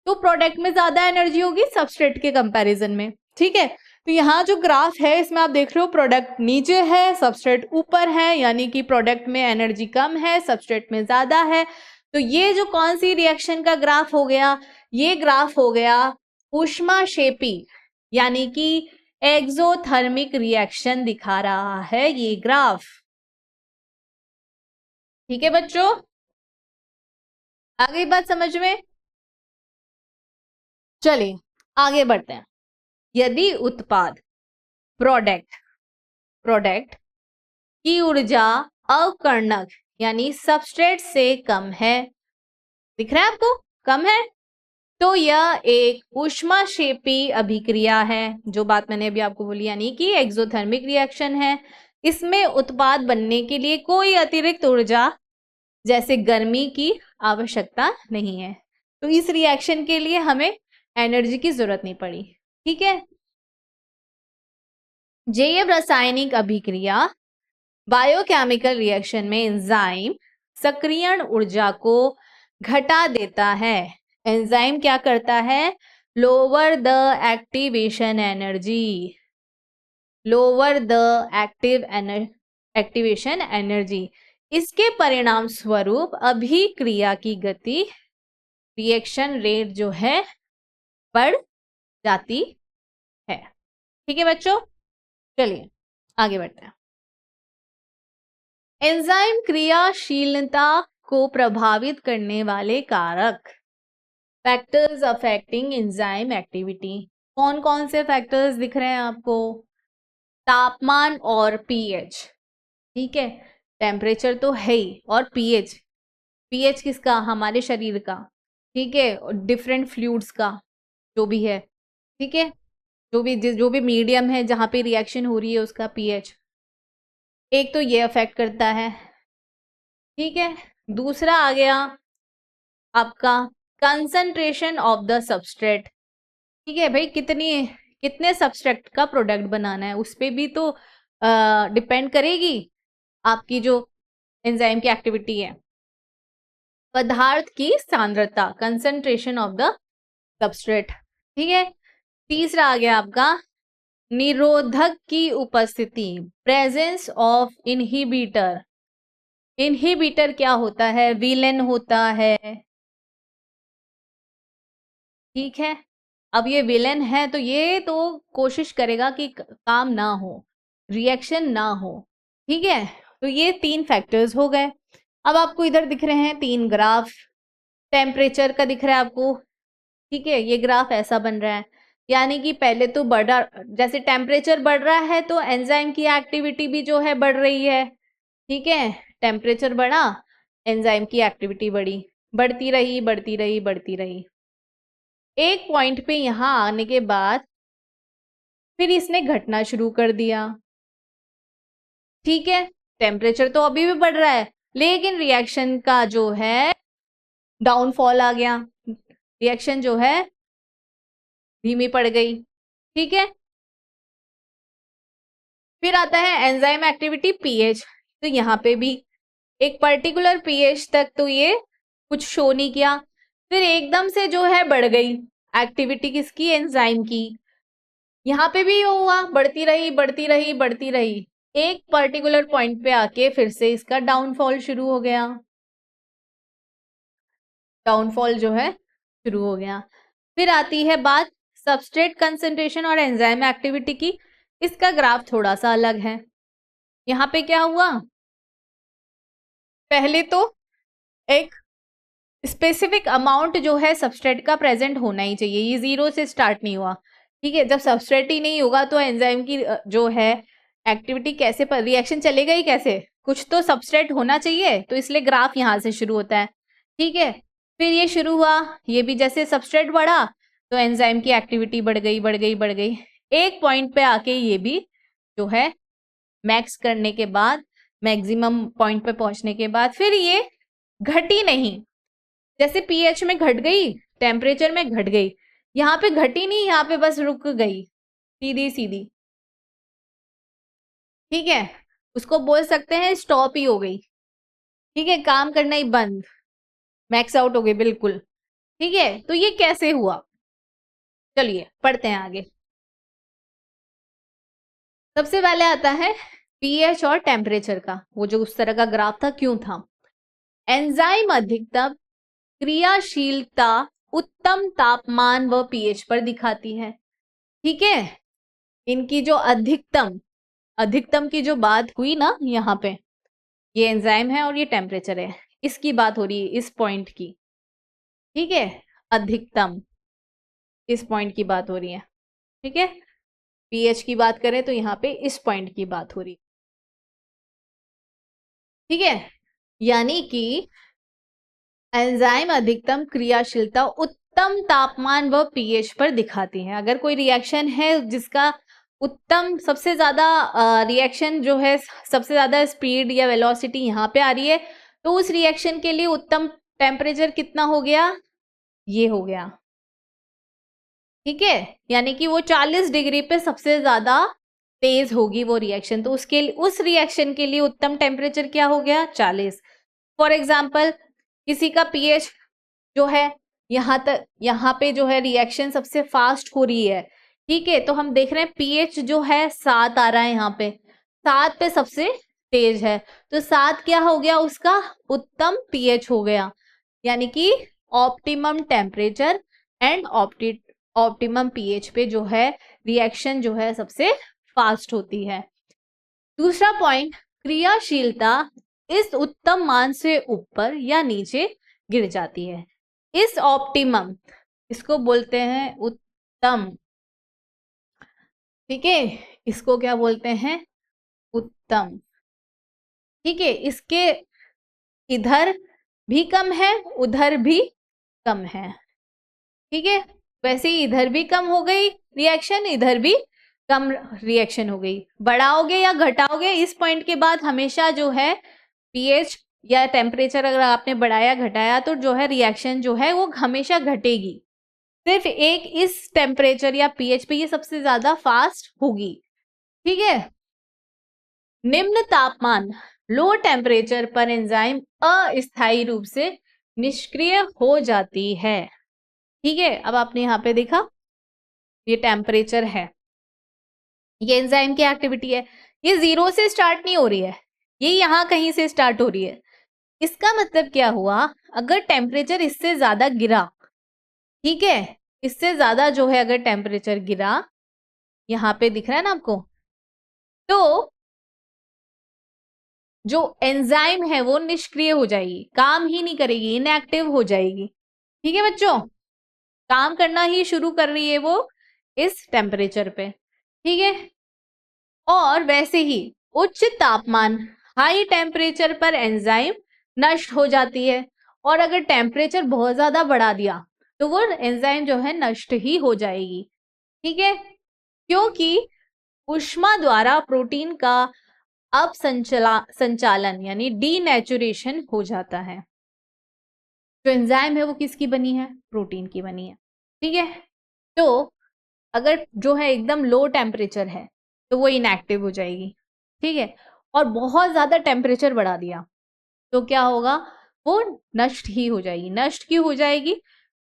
Speaker 1: तो प्रोडक्ट में ज्यादा एनर्जी होगी सबस्ट्रेट के कंपैरिजन में। ठीक है, तो यहाँ जो ग्राफ है इसमें आप देख रहे हो प्रोडक्ट नीचे है, सबस्ट्रेट ऊपर है, यानी कि प्रोडक्ट में एनर्जी कम है, सबस्ट्रेट में ज्यादा है। तो ये जो कौन सी रिएक्शन का ग्राफ हो गया, ये ग्राफ हो गया ऊष्माक्षेपी, यानी कि एक्सोथर्मिक रिएक्शन दिखा रहा है ये ग्राफ। ठीक है बच्चों, आ गई बात समझ में? चलिए आगे बढ़ते हैं। यदि उत्पाद प्रोडक्ट प्रोडक्ट की ऊर्जा अवकरणक यानी सबस्ट्रेट से कम है, दिख रहा है आपको, कम है, तो यह एक ऊष्माक्षेपी अभिक्रिया है, जो बात मैंने अभी आपको बोली, यानी कि एक्सोथर्मिक रिएक्शन है। इसमें उत्पाद बनने के लिए कोई अतिरिक्त ऊर्जा जैसे गर्मी की आवश्यकता नहीं है, तो इस रिएक्शन के लिए हमें एनर्जी की जरूरत नहीं पड़ी। ठीक है, जैव रासायनिक अभिक्रिया बायोकेमिकल रिएक्शन में एंजाइम सक्रियण ऊर्जा को घटा देता है। एंजाइम क्या करता है, lower the activation energy, lower the activation energy. इसके परिणाम स्वरूप अभिक्रिया की गति, रिएक्शन रेट जो है बढ़ जाती है। ठीक है बच्चों, चलिए आगे बढ़ते हैं। एंजाइम क्रियाशीलता को प्रभावित करने वाले कारक, फैक्टर्स अफेक्टिंग एंजाइम एक्टिविटी। कौन कौन से फैक्टर्स दिख रहे हैं आपको, तापमान और पीएच। ठीक है, टेम्परेचर तो है ही, और पीएच, पीएच किसका, हमारे शरीर का। ठीक है, और डिफरेंट फ्लूइड्स का जो भी है, ठीक है, जो भी मीडियम है जहां पे रिएक्शन हो रही है उसका पीएच, एक तो ये अफेक्ट करता है। ठीक है, दूसरा आ गया आपका कंसंट्रेशन ऑफ द सबस्ट्रेट। ठीक है भाई, कितने सबस्ट्रेट का प्रोडक्ट बनाना है उस पर भी तो डिपेंड करेगी आपकी जो एंजाइम की एक्टिविटी है। पदार्थ की सांद्रता, कंसंट्रेशन ऑफ द सबस्ट्रेट। ठीक है, तीसरा आ गया आपका निरोधक की उपस्थिति, प्रेजेंस ऑफ इनहिबिटर। इनहिबिटर क्या होता है, विलेन होता है। ठीक है, अब ये विलेन है तो ये तो कोशिश करेगा कि काम ना हो, रिएक्शन ना हो। ठीक है, तो ये तीन फैक्टर्स हो गए। अब आपको इधर दिख रहे हैं तीन ग्राफ, टेम्परेचर का दिख रहा है आपको। ठीक है, ये ग्राफ ऐसा बन रहा है, यानी कि पहले तो बढ़ा, जैसे टेम्परेचर बढ़ रहा है तो एंजाइम की एक्टिविटी भी जो है बढ़ रही है। ठीक है, टेम्परेचर बढ़ा एंजाइम की एक्टिविटी बढ़ती रही बढ़ती रही बढ़ती रही। एक पॉइंट पे यहां आने के बाद फिर इसने घटना शुरू कर दिया। ठीक है, टेम्परेचर तो अभी भी बढ़ रहा है, लेकिन रिएक्शन का जो है डाउनफॉल आ गया, रिएक्शन जो है धीमी पड़ गई। ठीक है, फिर आता है एंजाइम एक्टिविटी पीएच। तो यहाँ पे भी एक पर्टिकुलर पीएच तक तो ये कुछ शो नहीं किया, फिर एकदम से जो है बढ़ गई एक्टिविटी किसकी, एंजाइम की। यहाँ पे भी हुआ, बढ़ती रही बढ़ती रही बढ़ती रही, एक पर्टिकुलर पॉइंट पे आके फिर से इसका डाउनफॉल शुरू हो गया, डाउनफॉल जो है शुरू हो गया। फिर आती है बात सबस्ट्रेट कंसंट्रेशन और एंजाइम एक्टिविटी की। इसका ग्राफ थोड़ा सा अलग है। यहाँ पे क्या हुआ, पहले तो एक स्पेसिफिक अमाउंट जो है सबस्ट्रेट का प्रेजेंट होना ही चाहिए, ये 0 से स्टार्ट नहीं हुआ। ठीक है, जब सबस्ट्रेट ही नहीं होगा तो एंजाइम की जो है एक्टिविटी कैसे, पर रिएक्शन चलेगा ही कैसे, कुछ तो सबस्ट्रेट होना चाहिए, तो इसलिए ग्राफ यहां से शुरू होता है। ठीक है, फिर ये शुरू हुआ, ये भी जैसे सबस्ट्रेट बढ़ा तो एंजाइम की एक्टिविटी बढ़ गई बढ़ गई बढ़ गई, एक पॉइंट पे आके ये भी जो है मैक्स करने के बाद, मैक्सिमम पॉइंट पे पहुंचने के बाद फिर ये घटी नहीं, जैसे पीएच में घट गई, टेम्परेचर में घट गई, यहाँ पे घटी नहीं, यहाँ पे बस रुक गई सीधी सीधी। ठीक है, उसको बोल सकते हैं स्टॉप ही हो गई। ठीक है, काम करना ही बंद, मैक्स आउट हो गई बिल्कुल। ठीक है, तो ये कैसे हुआ, चलिए पढ़ते हैं आगे। सबसे पहले आता है पीएच और टेम्परेचर का, वो जो उस तरह का ग्राफ था क्यों था। एंजाइम अधिकतम क्रियाशीलता उत्तम तापमान व पीएच पर दिखाती है। ठीक है, इनकी जो अधिकतम की जो बात हुई ना, यहाँ पे ये एंजाइम है और ये टेम्परेचर है, इसकी बात हो रही है, इस पॉइंट की। ठीक है, अधिकतम इस पॉइंट की बात हो रही है। ठीक है, पीएच की बात करें तो यहाँ पे इस पॉइंट की बात हो रही है। ठीक है, यानी कि एंजाइम अधिकतम क्रियाशीलता उत्तम तापमान व पीएच पर दिखाती है। अगर कोई रिएक्शन है जिसका उत्तम सबसे ज्यादा रिएक्शन जो है सबसे ज्यादा स्पीड या वेलोसिटी यहाँ पे आ रही है, तो उस रिएक्शन के लिए उत्तम टेम्परेचर कितना हो गया, ये हो गया। ठीक है, यानी कि वो 40 डिग्री पे सबसे ज्यादा तेज होगी वो रिएक्शन, तो उसके उस रिएक्शन के लिए उत्तम टेम्परेचर क्या हो गया, 40। फॉर एग्जाम्पल किसी का पीएच जो है यहाँ पे जो है रिएक्शन सबसे फास्ट हो रही है। ठीक है, तो हम देख रहे हैं पीएच जो है 7 आ रहा है, यहाँ पे 7 पे सबसे तेज है, तो 7 क्या हो गया, उसका उत्तम पीएच हो गया, यानी कि optimum temperature and optimum pH पे जो है रिएक्शन जो है सबसे फास्ट होती है। दूसरा पॉइंट, क्रियाशीलता इस उत्तम मान से ऊपर या नीचे गिर जाती है। इस ऑप्टिमम, इसको बोलते हैं उत्तम। ठीक है, इसको क्या बोलते हैं, उत्तम। ठीक है, इसके इधर भी कम है उधर भी कम है। ठीक है, वैसे ही इधर भी कम हो गई रिएक्शन, इधर भी कम रिएक्शन हो गई। बढ़ाओगे या घटाओगे इस पॉइंट के बाद हमेशा जो है पीएच या टेम्परेचर अगर आपने बढ़ाया घटाया तो जो है रिएक्शन जो है वो हमेशा घटेगी, सिर्फ एक इस टेम्परेचर या पीएच पे ये सबसे ज्यादा फास्ट होगी। ठीक है, निम्न तापमान लो टेम्परेचर पर एंजाइम अस्थायी रूप से निष्क्रिय हो जाती है। ठीक है, अब आपने यहाँ पे देखा ये टेम्परेचर है, ये एंजाइम की एक्टिविटी है, ये 0 से स्टार्ट नहीं हो रही है, ये यहाँ कहीं से स्टार्ट हो रही है। इसका मतलब क्या हुआ, अगर टेम्परेचर इससे ज्यादा गिरा, ठीक है, इससे ज्यादा जो है अगर टेम्परेचर गिरा, यहाँ पे दिख रहा है ना आपको, तो जो एंजाइम है वो निष्क्रिय हो जाएगी, काम ही नहीं करेगी, इनएक्टिव हो जाएगी। ठीक है बच्चों, काम करना ही शुरू कर रही है वो इस टेम्परेचर पे। ठीक है, और वैसे ही उच्च तापमान हाई टेम्परेचर पर एंजाइम नष्ट हो जाती है, और अगर टेम्परेचर बहुत ज्यादा बढ़ा दिया तो वो एंजाइम जो है नष्ट ही हो जाएगी। ठीक है, क्योंकि ऊष्मा द्वारा प्रोटीन का अब संचालन यानी डीनेचुरेशन हो जाता है। जो एंजाइम है वो किसकी बनी है? प्रोटीन की बनी है। ठीक है, तो अगर जो है एकदम लो टेम्परेचर है तो वो इनएक्टिव हो जाएगी। ठीक है, और बहुत ज्यादा टेम्परेचर बढ़ा दिया तो क्या होगा? वो नष्ट ही हो जाएगी। नष्ट क्यों हो जाएगी?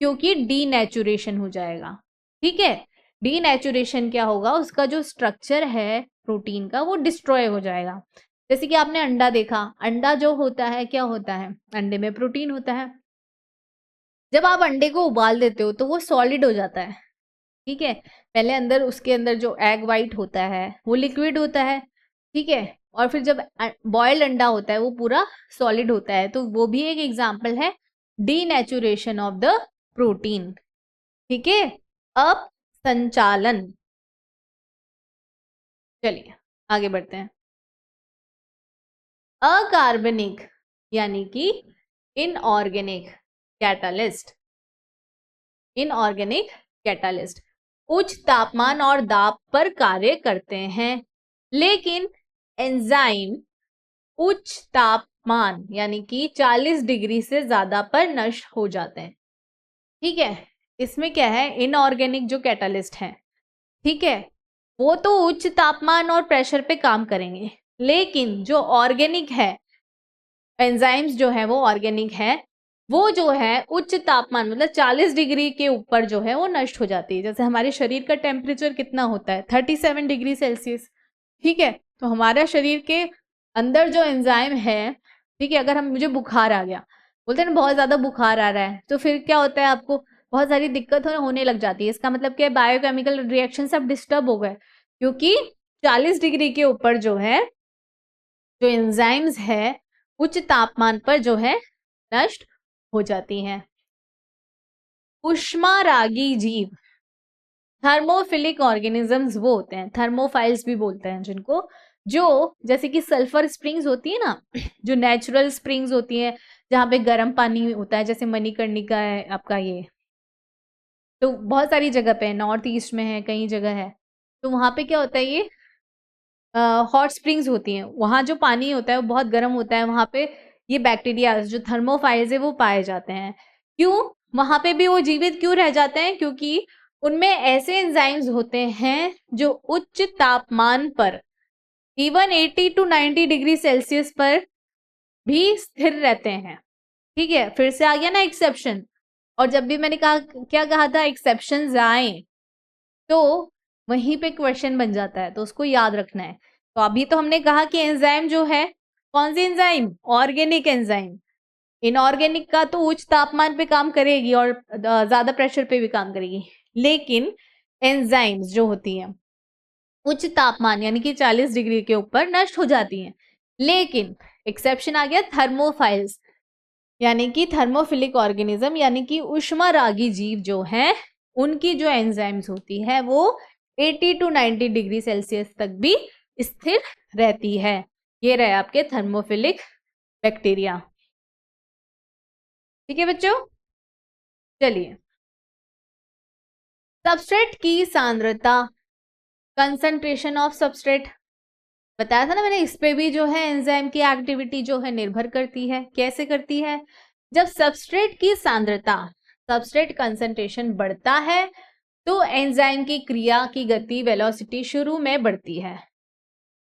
Speaker 1: क्योंकि डीनेचुरेशन हो जाएगा। ठीक है, डीनेचुरेशन क्या होगा? उसका जो स्ट्रक्चर है प्रोटीन का वो डिस्ट्रॉय हो जाएगा। जैसे कि आपने अंडा देखा, अंडा जो होता है क्या होता है? अंडे में प्रोटीन होता है। जब आप अंडे को उबाल देते हो तो वो सॉलिड हो जाता है। ठीक है, पहले अंदर उसके अंदर जो एग वाइट होता है वो लिक्विड होता है। ठीक है, और फिर जब बॉइल्ड अंडा होता है वो पूरा सॉलिड होता है। तो वो भी एक एग्जांपल है डीनेचुरेशन ऑफ द प्रोटीन। ठीक है, अब संचालन, चलिए आगे बढ़ते हैं। अकार्बनिक यानी कि इनऑर्गेनिक कैटालिस्ट, इनऑर्गेनिक कैटालिस्ट उच्च तापमान और दाब पर कार्य करते हैं, लेकिन एंजाइम उच्च तापमान यानी कि 40 डिग्री से ज्यादा पर नष्ट हो जाते हैं। ठीक है, इसमें क्या है? इनऑर्गेनिक जो कैटालिस्ट है, ठीक है, वो तो उच्च तापमान और प्रेशर पे काम करेंगे, लेकिन जो ऑर्गेनिक है, एंजाइम्स जो है वो ऑर्गेनिक है, वो जो है उच्च तापमान मतलब 40 डिग्री के ऊपर जो है वो नष्ट हो जाती है। जैसे हमारे शरीर का टेम्परेचर कितना होता है? 37 डिग्री सेल्सियस। ठीक है, तो हमारा शरीर के अंदर जो एंजाइम है, ठीक है, अगर हम मुझे बुखार आ गया, बोलते हैं ना बहुत ज्यादा बुखार आ रहा है, तो फिर क्या होता है? आपको बहुत सारी दिक्कत होने लग जाती है। इसका मतलब क्या है? बायोकेमिकल रिएक्शन सब डिस्टर्ब हो गए, क्योंकि 40 डिग्री के ऊपर जो है जो एंजाइम्स है उच्च तापमान पर जो है नष्ट हो जाती हैं। उष्मारागी जीव, थर्मोफिलिक ऑर्गेनिजम्स वो होते हैं, थर्मोफाइल्स भी बोलते हैं जिनको, जो जैसे कि सल्फर स्प्रिंग्स होती है ना, जो नेचुरल स्प्रिंग्स होती हैं जहाँ पे गर्म पानी होता है, जैसे मणिकर्णिका है आपका, ये तो बहुत सारी जगह पे है, नॉर्थ ईस्ट में है, कई जगह है। तो वहां पे क्या होता है? ये हॉट स्प्रिंग्स होती हैं, वहां जो पानी होता है वो बहुत गर्म होता है, वहां पे ये बैक्टीरिया जो थर्मोफाइल्स है वो पाए जाते हैं। क्यों वहां पे भी वो जीवित क्यों रह जाते हैं? क्योंकि उनमें ऐसे एंजाइम्स होते हैं जो उच्च तापमान पर इवन 80 टू 90 डिग्री सेल्सियस पर भी स्थिर रहते हैं। ठीक है, फिर से आ गया ना एक्सेप्शन। और जब भी मैंने कहा, क्या कहा था? एक्सेप्शंस आए तो वहीं पे क्वेश्चन बन जाता है, तो उसको याद रखना है। तो अभी तो हमने कहा कि एंजाइम जो है, कौन सी एंजाइम? Organic enzyme. इनऑर्गेनिक का तो उच्च तापमान पे काम करेगी और ज्यादा प्रेशर पे भी काम करेगी, लेकिन एंजाइम्स जो होती हैं उच्च तापमान यानी कि 40 डिग्री के ऊपर नष्ट हो जाती हैं। लेकिन एक्सेप्शन आ गया थर्मोफाइल्स, यानी कि थर्मोफिलिक ऑर्गेनिज्म, यानी कि उष्मारागी जीव जो हैं उनकी जो एंजाइम्स होती है वो 80 टू 90 डिग्री सेल्सियस तक भी स्थिर रहती है। ये रहे आपके थर्मोफिलिक बैक्टीरिया। ठीक है बच्चों, चलिए सबस्ट्रेट की सांद्रता, कंसंट्रेशन ऑफ सबस्ट्रेट, बताया था ना मैंने, इस पे भी जो है एंजाइम की एक्टिविटी जो है निर्भर करती है। कैसे करती है? जब सबस्ट्रेट की सांद्रता, सबस्ट्रेट कंसंट्रेशन बढ़ता है तो एंजाइम की क्रिया की गति, वेलोसिटी शुरू में बढ़ती है।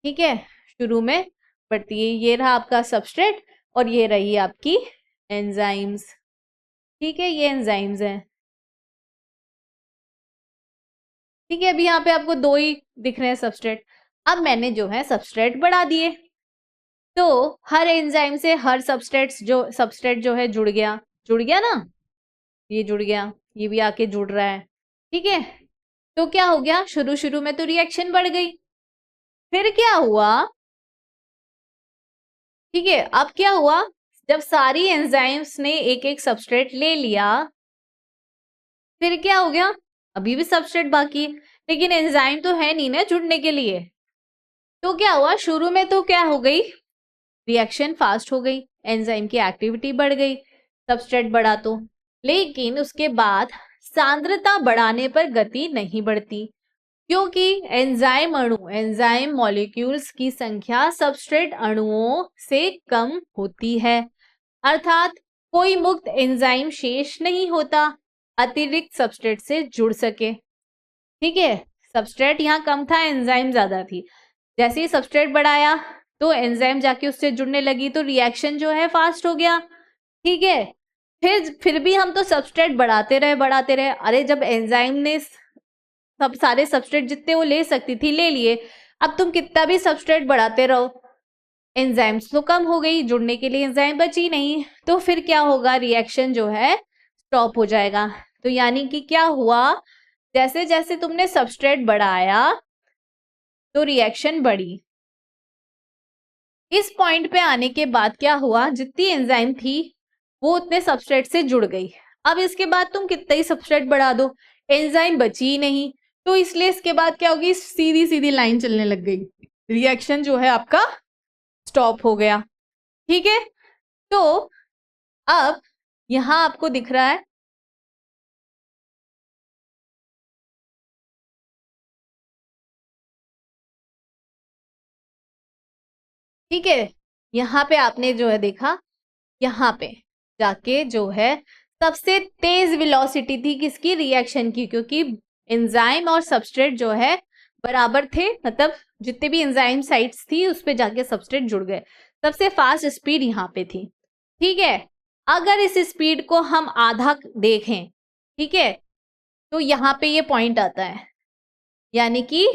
Speaker 1: ठीक है, शुरू में बढ़ती है। ये रहा आपका सबस्ट्रेट और ये रही आपकी एंजाइम्स। ठीक है, ये एंजाइम्स हैं। ठीक है, अभी यहाँ पे आपको दो ही दिख रहे हैं सबस्ट्रेट। अब मैंने जो है सबस्ट्रेट बढ़ा दिए, तो हर एंजाइम से हर सबस्ट्रेट जो है जुड़ गया ना, ये जुड़ गया, ये भी आके जुड़ रहा है। ठीक है, तो क्या हो गया? शुरू शुरू में तो रिएक्शन बढ़ गई, फिर क्या हुआ? ठीक है, अब क्या हुआ? जब सारी एंजाइम्स ने एक एक सबस्ट्रेट ले लिया, फिर क्या हो गया? अभी भी सबस्ट्रेट बाकी है, लेकिन एंजाइम तो है नहीं ना जुड़ने के लिए। तो क्या हुआ? शुरू में तो क्या हो गई? रिएक्शन फास्ट हो गई, एंजाइम की एक्टिविटी बढ़ गई, सबस्ट्रेट बढ़ा तो। लेकिन उसके बाद सांद्रता बढ़ाने पर गति नहीं बढ़ती, क्योंकि एंजाइम अणु, एंजाइम मॉलिक्यूल्स की संख्या सबस्ट्रेट अणुओं से कम होती है, अर्थात कोई मुक्त एंजाइम शेष नहीं होता अतिरिक्त सबस्ट्रेट से जुड़ सके। ठीक है, सबस्ट्रेट यहाँ कम था, एंजाइम ज्यादा थी। जैसे ही सबस्ट्रेट बढ़ाया तो एंजाइम जाके उससे जुड़ने लगी, तो रिएक्शन जो है फास्ट हो गया। ठीक है, फिर भी हम तो सबस्ट्रेट बढ़ाते रहे। अरे जब एंजाइम ने सब सारे सबस्ट्रेट जितने वो ले सकती थी ले लिए, अब तुम कितना भी सबस्ट्रेट बढ़ाते रहो, एंजाइम्स तो कम हो गई, जुड़ने के लिए एंजाइम बची नहीं, तो फिर क्या होगा, रिएक्शन जो है स्टॉप हो जाएगा। तो यानी कि क्या हुआ, जैसे जैसे तुमने सबस्ट्रेट बढ़ाया तो रिएक्शन बढ़ी। इस पॉइंट पे आने के बाद क्या हुआ, जितनी एंजाइम थी वो उतने सबस्ट्रेट से जुड़ गई। अब इसके बाद तुम कितना ही सबस्ट्रेट बढ़ा दो, एंजाइम बची ही नहीं, तो इसलिए इसके बाद क्या होगी, सीधी सीधी लाइन चलने लग गई, रिएक्शन जो है आपका स्टॉप हो गया। ठीक है, तो अब यहां आपको दिख रहा है ठीक है, यहाँ पे आपने जो है देखा, यहाँ पे जाके जो है सबसे तेज वेलोसिटी थी किसकी, रिएक्शन की, क्योंकि एंजाइम और सबस्ट्रेट जो है बराबर थे, मतलब जितने भी एंजाइम साइट्स थी उस पे जाके सबस्ट्रेट जुड़ गए, सबसे फास्ट स्पीड यहाँ पे थी। ठीक है, अगर इस स्पीड को हम आधा देखें, ठीक है, तो यहाँ पे ये पॉइंट आता है, यानी कि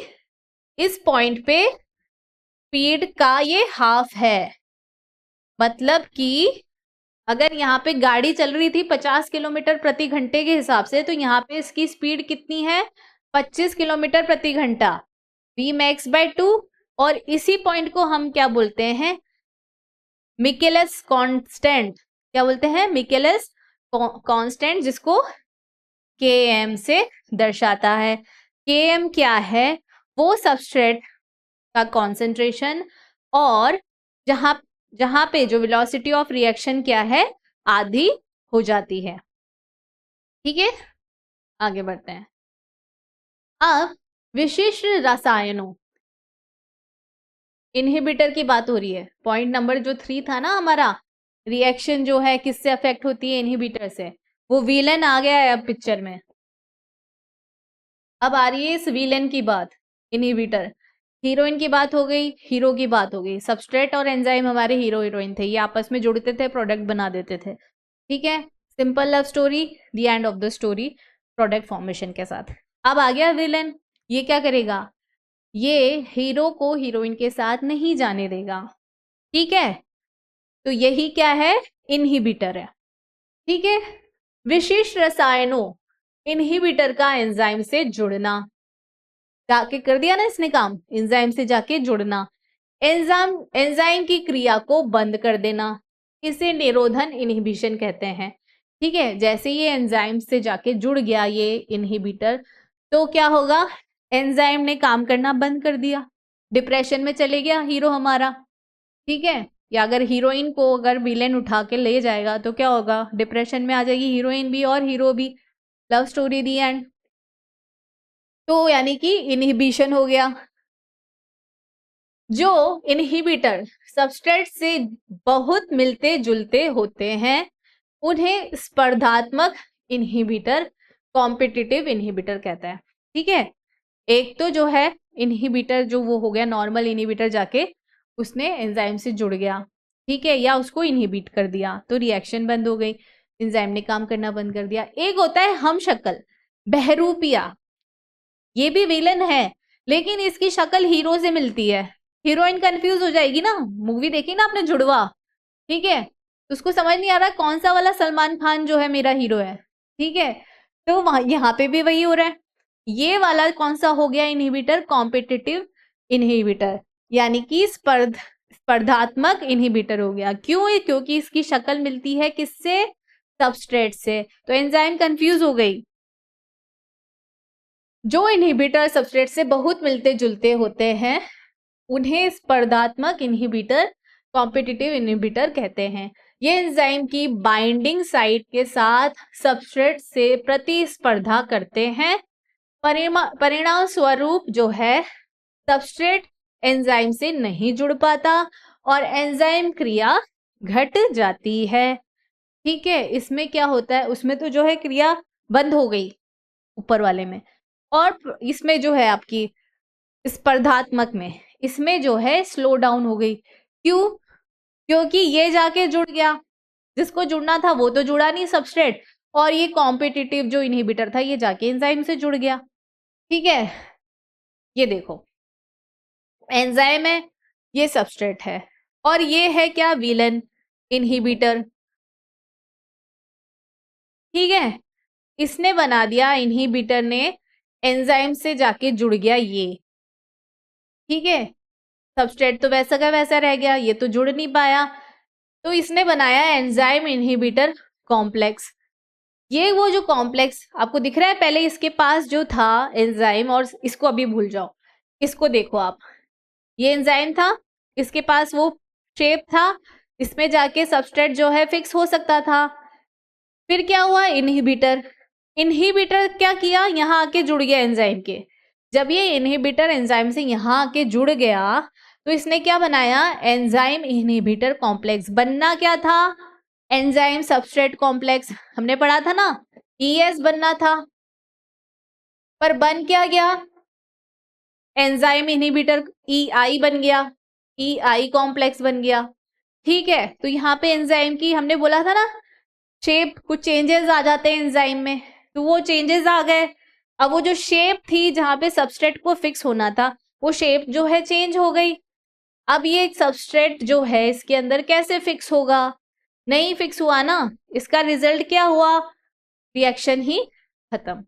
Speaker 1: इस पॉइंट पे स्पीड का ये हाफ है। मतलब कि अगर यहाँ पे गाड़ी चल रही थी 50 किलोमीटर प्रति घंटे के हिसाब से, तो यहाँ पे इसकी स्पीड कितनी है, 25 किलोमीटर प्रति घंटा, v max by 2। और इसी पॉइंट को हम क्या बोलते हैं, मिकेलस कांस्टेंट, क्या बोलते हैं, मिकेलस कांस्टेंट, जिसको km से दर्शाता है। km क्या है, वो सबस्ट्रेट का कॉन्सेंट्रेशन, और जहां जहां पे जो वेलोसिटी ऑफ रिएक्शन क्या है, आधी हो जाती है। ठीक है, आगे बढ़ते हैं। अब विशिष्ट रसायनों, इनहिबिटर की बात हो रही है, पॉइंट नंबर जो 3 था ना हमारा, रिएक्शन जो है किससे अफेक्ट होती है, इनहिबिटर से, वो विलेन आ गया है अब पिक्चर में। अब आ रही है इस विलेन की बात, इनहिबिटर। हीरोइन की बात हो गई, हीरो की बात हो गई, सबस्ट्रेट और एंजाइम हमारे हीरो हीरोइन थे, ये आपस में जुड़ते थे, प्रोडक्ट बना देते थे। ठीक है, simple love story, the end of the story, product formation के साथ। अब आ गया विलेन, ये क्या करेगा, ये हीरो को हीरोइन के साथ नहीं जाने देगा। ठीक है, तो यही क्या है, इनहिबिटर है। ठीक है, विशिष्ट रसायनों, इनहिबिटर का एंजाइम से जुड़ना, जाके कर दिया ना इसने काम, एंजाइम से जाके जुड़ना, एंजाइम की क्रिया को बंद कर देना, इसे निरोधन इनहिबिशन कहते हैं। ठीक है, जैसे ये एंजाइम से जाके जुड़ गया ये इनहिबिटर, तो क्या होगा, एंजाइम ने काम करना बंद कर दिया, डिप्रेशन में चले गया हीरो हमारा। ठीक है, या अगर हीरोइन को अगर विलेन उठा के ले जाएगा तो क्या होगा, डिप्रेशन में आ जाएगी हीरोइन भी और हीरो भी, लव स्टोरी दी एंड। तो यानी कि इनहिबिशन हो गया। जो इनहिबिटर सबस्ट्रेट से बहुत मिलते जुलते होते हैं उन्हें स्पर्धात्मक इनहिबिटर, कॉम्पिटिटिव इनहिबिटर कहता है। ठीक है, एक तो जो है इनहिबिटर जो वो हो गया नॉर्मल इनहिबिटर, जाके उसने एंजाइम से जुड़ गया, ठीक है, या उसको इनहिबिट कर दिया तो रिएक्शन बंद हो गई, एंजाइम ने काम करना बंद कर दिया। एक होता है हम शक्ल, बहरूपिया, ये भी विलन है लेकिन इसकी शक्ल हीरो से मिलती है, हीरोइन कंफ्यूज हो जाएगी ना, मूवी देखी ना आपने जुड़वा, ठीक है, उसको समझ नहीं आ रहा कौन सा वाला सलमान खान जो है मेरा हीरो है। ठीक है, तो वहां यहाँ पे भी वही हो रहा है, ये वाला कौन सा हो गया इनहिबिटर, कॉम्पिटिटिव इनहिबिटर, यानी कि स्पर्धात्मक इनहिबिटर हो गया। क्यों, क्योंकि इसकी शक्ल मिलती है किससे, सबस्ट्रेट से, तो एंजाइम कंफ्यूज हो गई। जो इनहिबिटर सबस्ट्रेट से बहुत मिलते जुलते होते हैं उन्हें स्पर्धात्मक इनहिबिटर कॉम्पिटिटिव इनहिबिटर कहते हैं। ये एंजाइम की बाइंडिंग साइट के साथ सबस्ट्रेट से प्रतिस्पर्धा करते हैं। परिणाम स्वरूप जो है सबस्ट्रेट एंजाइम से नहीं जुड़ पाता और एंजाइम क्रिया घट जाती है। ठीक है, इसमें क्या होता है, उसमें तो जो है क्रिया बंद हो गई ऊपर वाले में, और इसमें जो है आपकी स्पर्धात्मक में, इसमें जो है स्लो डाउन हो गई। क्यों? क्योंकि ये जाके जुड़ गया, जिसको जुड़ना था वो तो जुड़ा नहीं सबस्ट्रेट, और ये कॉम्पिटिटिव जो इनहिबिटर था ये जाके एंजाइम से जुड़ गया। ठीक है, ये देखो एंजाइम है, ये सबस्ट्रेट है, और ये है क्या, विलन इनहिबिटर। ठीक है, इसने बना दिया, इनहिबिटर ने एंजाइम से जाके जुड़ गया ये। ठीक है, सबस्ट्रेट तो वैसा का वैसा रह गया, ये तो जुड़ नहीं पाया, तो इसने बनाया एंजाइम इनहिबिटर कॉम्प्लेक्स। ये वो जो कॉम्प्लेक्स आपको दिख रहा है, पहले इसके पास जो था एंजाइम, और इसको अभी भूल जाओ, इसको देखो आप, ये एंजाइम था, इसके पास वो शेप था, इसमें जाके सबस्ट्रेट जो है फिक्स हो सकता था। फिर क्या हुआ, इनहिबिटर, इनहिबिटर क्या किया, यहां आके जुड़ गया एंजाइम के। जब ये इनहिबिटर एंजाइम से यहां आके जुड़ गया तो इसने क्या बनाया, एंजाइम इनहिबिटर कॉम्प्लेक्स। बनना क्या था, एंजाइम सबस्ट्रेट कॉम्प्लेक्स, हमने पढ़ा था ना, ES बनना था, पर बन क्या गया, एंजाइम इनहिबिटर EI बन गया, EI कॉम्प्लेक्स बन गया। ठीक है, तो यहाँ पे एंजाइम की हमने बोला था ना, शेप कुछ चेंजेस आ जाते हैं एंजाइम में, तो वो चेंजेस आ गए। अब वो जो शेप थी जहां पे सबस्ट्रेट को फिक्स होना था, वो शेप जो है चेंज हो गई। अब ये सबस्ट्रेट जो है इसके अंदर कैसे फिक्स होगा, नहीं फिक्स हुआ ना, इसका रिजल्ट क्या हुआ, रिएक्शन ही खत्म।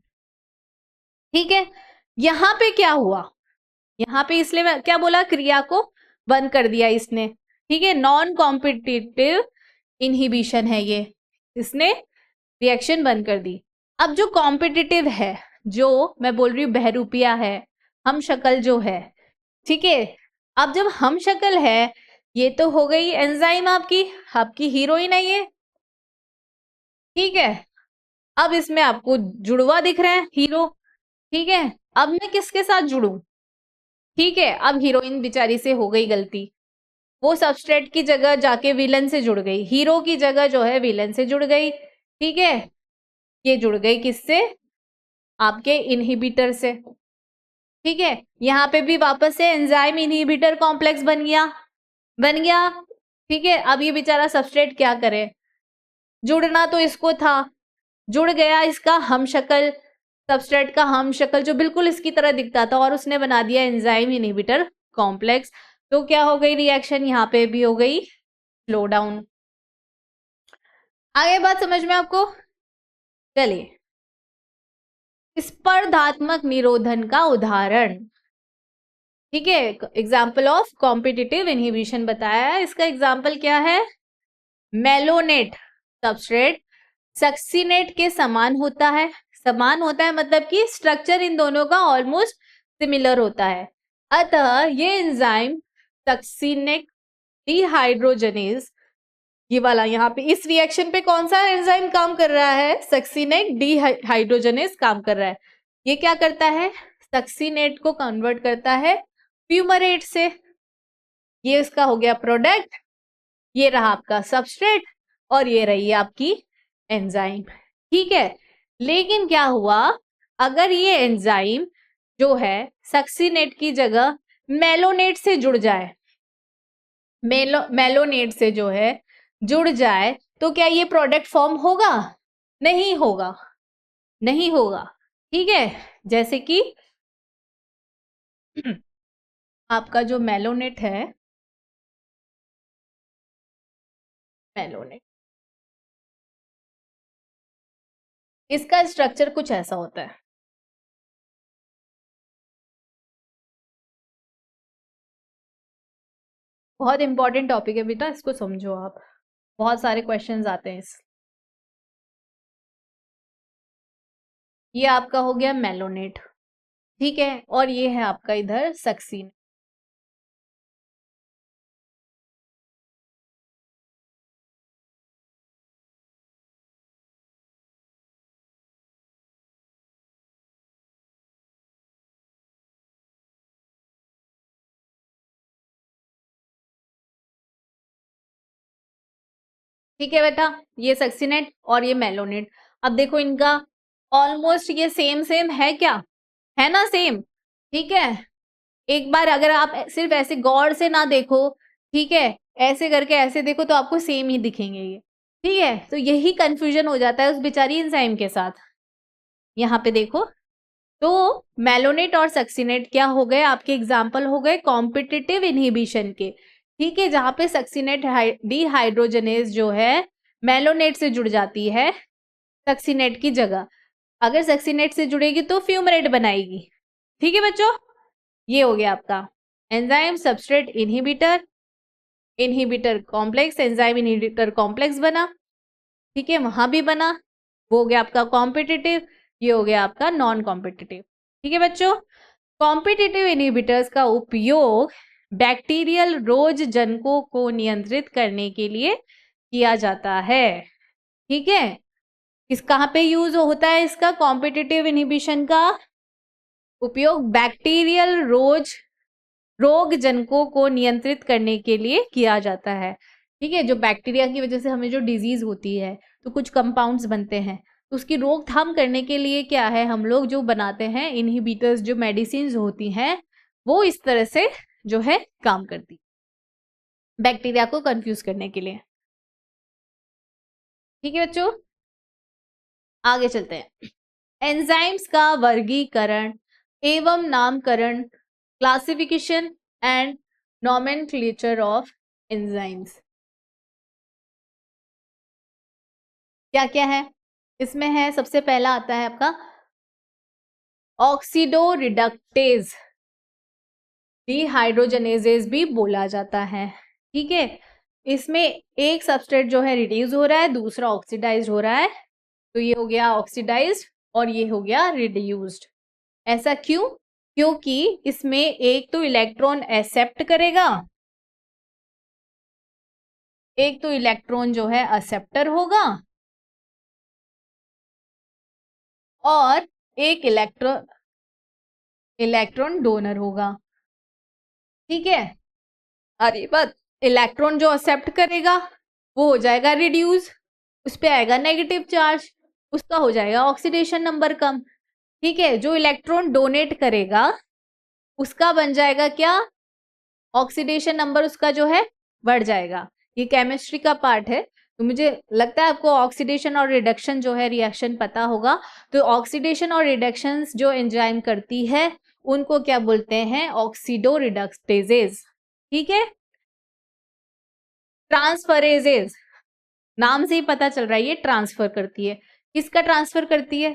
Speaker 1: ठीक है, यहां पे क्या हुआ, यहाँ पे इसलिए क्या बोला, क्रिया को बंद कर दिया इसने। ठीक है, नॉन कॉम्पिटिटिव इनहिबिशन है ये, इसने रिएक्शन बंद कर दी। अब जो कॉम्पिटिटिव है, जो मैं बोल रही हूँ बहरूपिया है, हम शक्ल जो है, ठीक है, अब जब हम शक्ल है, ये तो हो गई एंजाइम आपकी हीरोइन है ये। ठीक है, अब इसमें आपको जुड़वा दिख रहा है हीरो। ठीक है, अब मैं किसके साथ जुड़ू, ठीक है, अब हीरोइन बेचारी से हो गई गलती, वो सबस्ट्रेट की जगह जाके विलन से जुड़ गई, हीरो की जगह जो है विलन से जुड़ गई। ठीक है, ये जुड़ गई किससे, आपके इनहिबिटर से। ठीक है, यहाँ पे भी वापस से एंजाइम इनहिबिटर कॉम्प्लेक्स बन गया, बन गया। ठीक है, अब ये बेचारा सबस्ट्रेट क्या करे, जुड़ना तो इसको था, जुड़ गया इसका हम शक्ल, सबस्ट्रेट का हम शक्ल जो बिल्कुल इसकी तरह दिखता था, और उसने बना दिया एंजाइम इनहिबिटर कॉम्प्लेक्स। तो क्या हो गई रिएक्शन, यहाँ पे भी हो गई स्लो डाउन। आगे बात समझ में आपको, चलिए स्पर्धात्मक निरोधन का उदाहरण। ठीक है, एग्जाम्पल ऑफ कॉम्पिटिटिव इनहिबिशन बताया है, इसका एग्जाम्पल क्या है, मेलोनेट सबस्ट्रेट सक्सीनेट के समान होता है, समान होता है मतलब कि स्ट्रक्चर इन दोनों का ऑलमोस्ट सिमिलर होता है। अतः ये एंजाइम सक्सीनेट डिहाइड्रोजनेज, ये वाला यहाँ पे इस रिएक्शन पे कौन सा एंजाइम काम कर रहा है, सक्सीनेट डिहाइड्रोजनेज काम कर रहा है। ये क्या करता है, सक्सीनेट को कन्वर्ट करता है फ्यूमरेट से, ये इसका हो गया प्रोडक्ट, ये रहा आपका सबस्ट्रेट, और ये रही आपकी एंजाइम। ठीक है, लेकिन क्या हुआ, अगर ये एंजाइम जो है सक्सीनेट की जगह मेलोनेट से जुड़ जाए, मेलोनेट से जो है जुड़ जाए, तो क्या ये प्रोडक्ट फॉर्म होगा, नहीं होगा, नहीं होगा। ठीक है, जैसे कि आपका जो मेलोनेट है, मेलोनेट, इसका स्ट्रक्चर कुछ ऐसा होता है। बहुत इंपॉर्टेंट टॉपिक है बेटा, इसको समझो आप, बहुत सारे क्वेश्चंस आते हैं इस। ये आपका हो गया मेलोनेट, ठीक है, और ये है आपका इधर सक्सीन। ठीक है बेटा, ये सक्सीनेट और ये मेलोनेट। अब देखो इनका ऑलमोस्ट ये सेम सेम है क्या, है ना सेम। ठीक है, एक बार अगर आप सिर्फ ऐसे गौर से ना देखो, ठीक है, ऐसे करके ऐसे देखो तो आपको सेम ही दिखेंगे ये। ठीक है, तो यही कंफ्यूजन हो जाता है उस बेचारी एंजाइम के साथ। यहाँ पे देखो, तो मेलोनेट और सक्सीनेट क्या हो गए आपके एग्जाम्पल हो गए कॉम्पिटिटिव इनहिबिशन के। ठीक है, जहां पे सक्सीनेट डिहाइड्रोजनेज जो है मेलोनेट से जुड़ जाती है सक्सीनेट की जगह। अगर सक्सीनेट से जुड़ेगी तो फ्यूमरेट बनाएगी। ठीक है बच्चों, ये हो गया आपका enzyme substrate inhibitor, inhibitor complex, enzyme inhibitor complex बना। ठीक है, वहां भी बना, वो हो गया आपका कॉम्पिटिटिव, ये हो गया आपका नॉन कॉम्पिटिटिव। ठीक है बच्चों, कॉम्पिटिटिव इनहिबिटर्स का उपयोग बैक्टीरियल रोग जनकों को नियंत्रित करने के लिए किया जाता है। ठीक है, किस कहाँ पे यूज होता है इसका कॉम्पिटिटिव इनहिबिशन का उपयोग, बैक्टीरियल रोग जनकों को नियंत्रित करने के लिए किया जाता है। ठीक है, जो बैक्टीरिया की वजह से हमें जो डिजीज होती है तो कुछ कंपाउंड्स बनते हैं, तो उसकी रोकथाम करने के लिए क्या है हम लोग जो बनाते हैं इनहिबिटर्स, जो मेडिसिन होती हैं वो इस तरह से जो है काम करती बैक्टीरिया को कंफ्यूज करने के लिए। ठीक है बच्चों, आगे चलते हैं। एंजाइम्स का वर्गीकरण एवं नामकरण, classification and nomenclature of enzymes. क्या क्या है इसमें है, सबसे पहला आता है आपका ऑक्सीडो रिडक्टेज, डिहाइड्रोजनेजेस भी बोला जाता है। ठीक है, इसमें एक सबस्ट्रेट जो है रिड्यूस हो रहा है, दूसरा ऑक्सीडाइज हो रहा है, तो ये हो गया ऑक्सीडाइज्ड और ये हो गया रिड्यूस्ड। ऐसा क्यों? क्योंकि इसमें एक तो इलेक्ट्रॉन एक्सेप्ट करेगा, एक तो इलेक्ट्रॉन जो है एक्सेप्टर होगा और एक इलेक्ट्रॉन डोनर होगा। ठीक है, अरे बात, इलेक्ट्रॉन जो एक्सेप्ट करेगा वो हो जाएगा रिड्यूस, उस पे आएगा नेगेटिव चार्ज, उसका हो जाएगा ऑक्सीडेशन नंबर कम। ठीक है, जो इलेक्ट्रॉन डोनेट करेगा उसका बन जाएगा क्या, ऑक्सीडेशन नंबर उसका जो है बढ़ जाएगा। ये केमिस्ट्री का पार्ट है, तो मुझे लगता है आपको ऑक्सीडेशन और रिडक्शन जो है रिएक्शन पता होगा। तो ऑक्सीडेशन और रिडक्शन जो एंजाइम करती है उनको क्या बोलते हैं, ऑक्सीडो रिडक्टेजेस। ठीक है, ट्रांसफरेजेस, नाम से ही पता चल रहा है ये ट्रांसफर करती है। किसका ट्रांसफर करती है?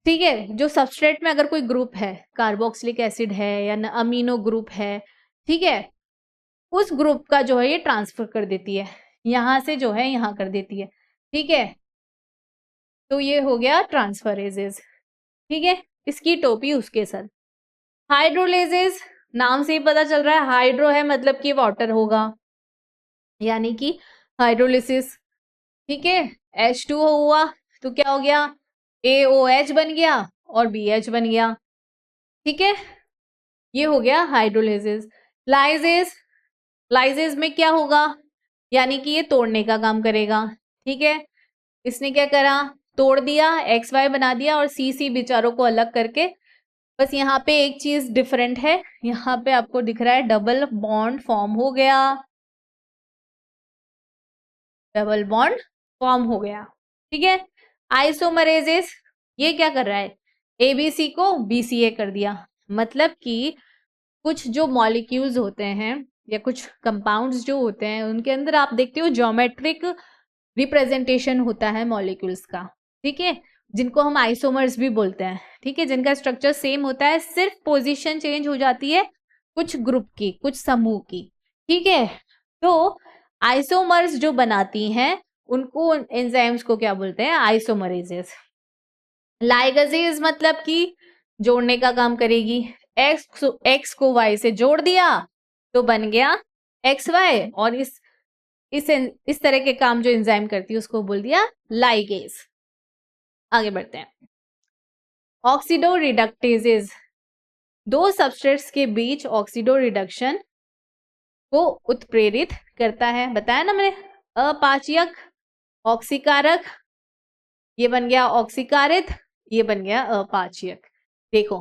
Speaker 1: ठीक है, जो सबस्ट्रेट में अगर कोई ग्रुप है, कार्बोक्सिलिक एसिड है या अमीनो ग्रुप है, ठीक है, उस ग्रुप का जो है ये ट्रांसफर कर देती है, यहां से जो है यहां कर देती है। ठीक है, तो ये हो गया ट्रांसफरेजेस। ठीक है, इसकी टोपी उसके सर। हाइड्रोलेजेस, नाम से ही पता चल रहा है, हाइड्रो है मतलब कि वाटर होगा, यानी कि हाइड्रोलिसिस। ठीक है, H2O हुआ तो क्या हो गया, AOH बन गया और BH बन गया। ठीक है, ये हो गया हाइड्रोलिसिस। लाइजेस, लाइजेस में क्या होगा, यानी कि ये तोड़ने का काम करेगा। ठीक है, इसने क्या करा, तोड़ दिया, XY बना दिया और CC बेचारों को अलग करके। बस यहाँ पे एक चीज डिफरेंट है, यहाँ पे आपको दिख रहा है डबल बॉन्ड फॉर्म हो गया, डबल बॉन्ड फॉर्म हो गया। ठीक है, आइसोमरेजेस, ये क्या कर रहा है, ABC को BCA कर दिया। मतलब कि कुछ जो मॉलिक्यूल्स होते हैं या कुछ कंपाउंड्स जो होते हैं उनके अंदर आप देखते हो ज्योमेट्रिक रिप्रेजेंटेशन होता है मॉलिक्यूल्स का। ठीक है, जिनको हम आइसोमर्स भी बोलते हैं। ठीक है, जिनका स्ट्रक्चर सेम होता है, सिर्फ पोजीशन चेंज हो जाती है कुछ ग्रुप की, कुछ समूह की। ठीक है, तो आइसोमर्स जो बनाती हैं उनको, एंजाइम्स को क्या बोलते हैं, आइसोमरेजेस। लाइगेजेस मतलब कि जोड़ने का काम करेगी, एक्स को वाई से जोड़ दिया तो बन गया XY, और इस तरह के काम जो एंजाइम करती है उसको बोल दिया लाइगेज। आगे बढ़ते हैं, ऑक्सीडो रिडक्टेजेस, दो सबस्ट्रेट्स के बीच ऑक्सीडो रिडक्शन को उत्प्रेरित करता है। बताया ना मैंने, अपाचयक ऑक्सीकारक, ये बन गया ऑक्सीकारित, ये बन गया अपाचयक। देखो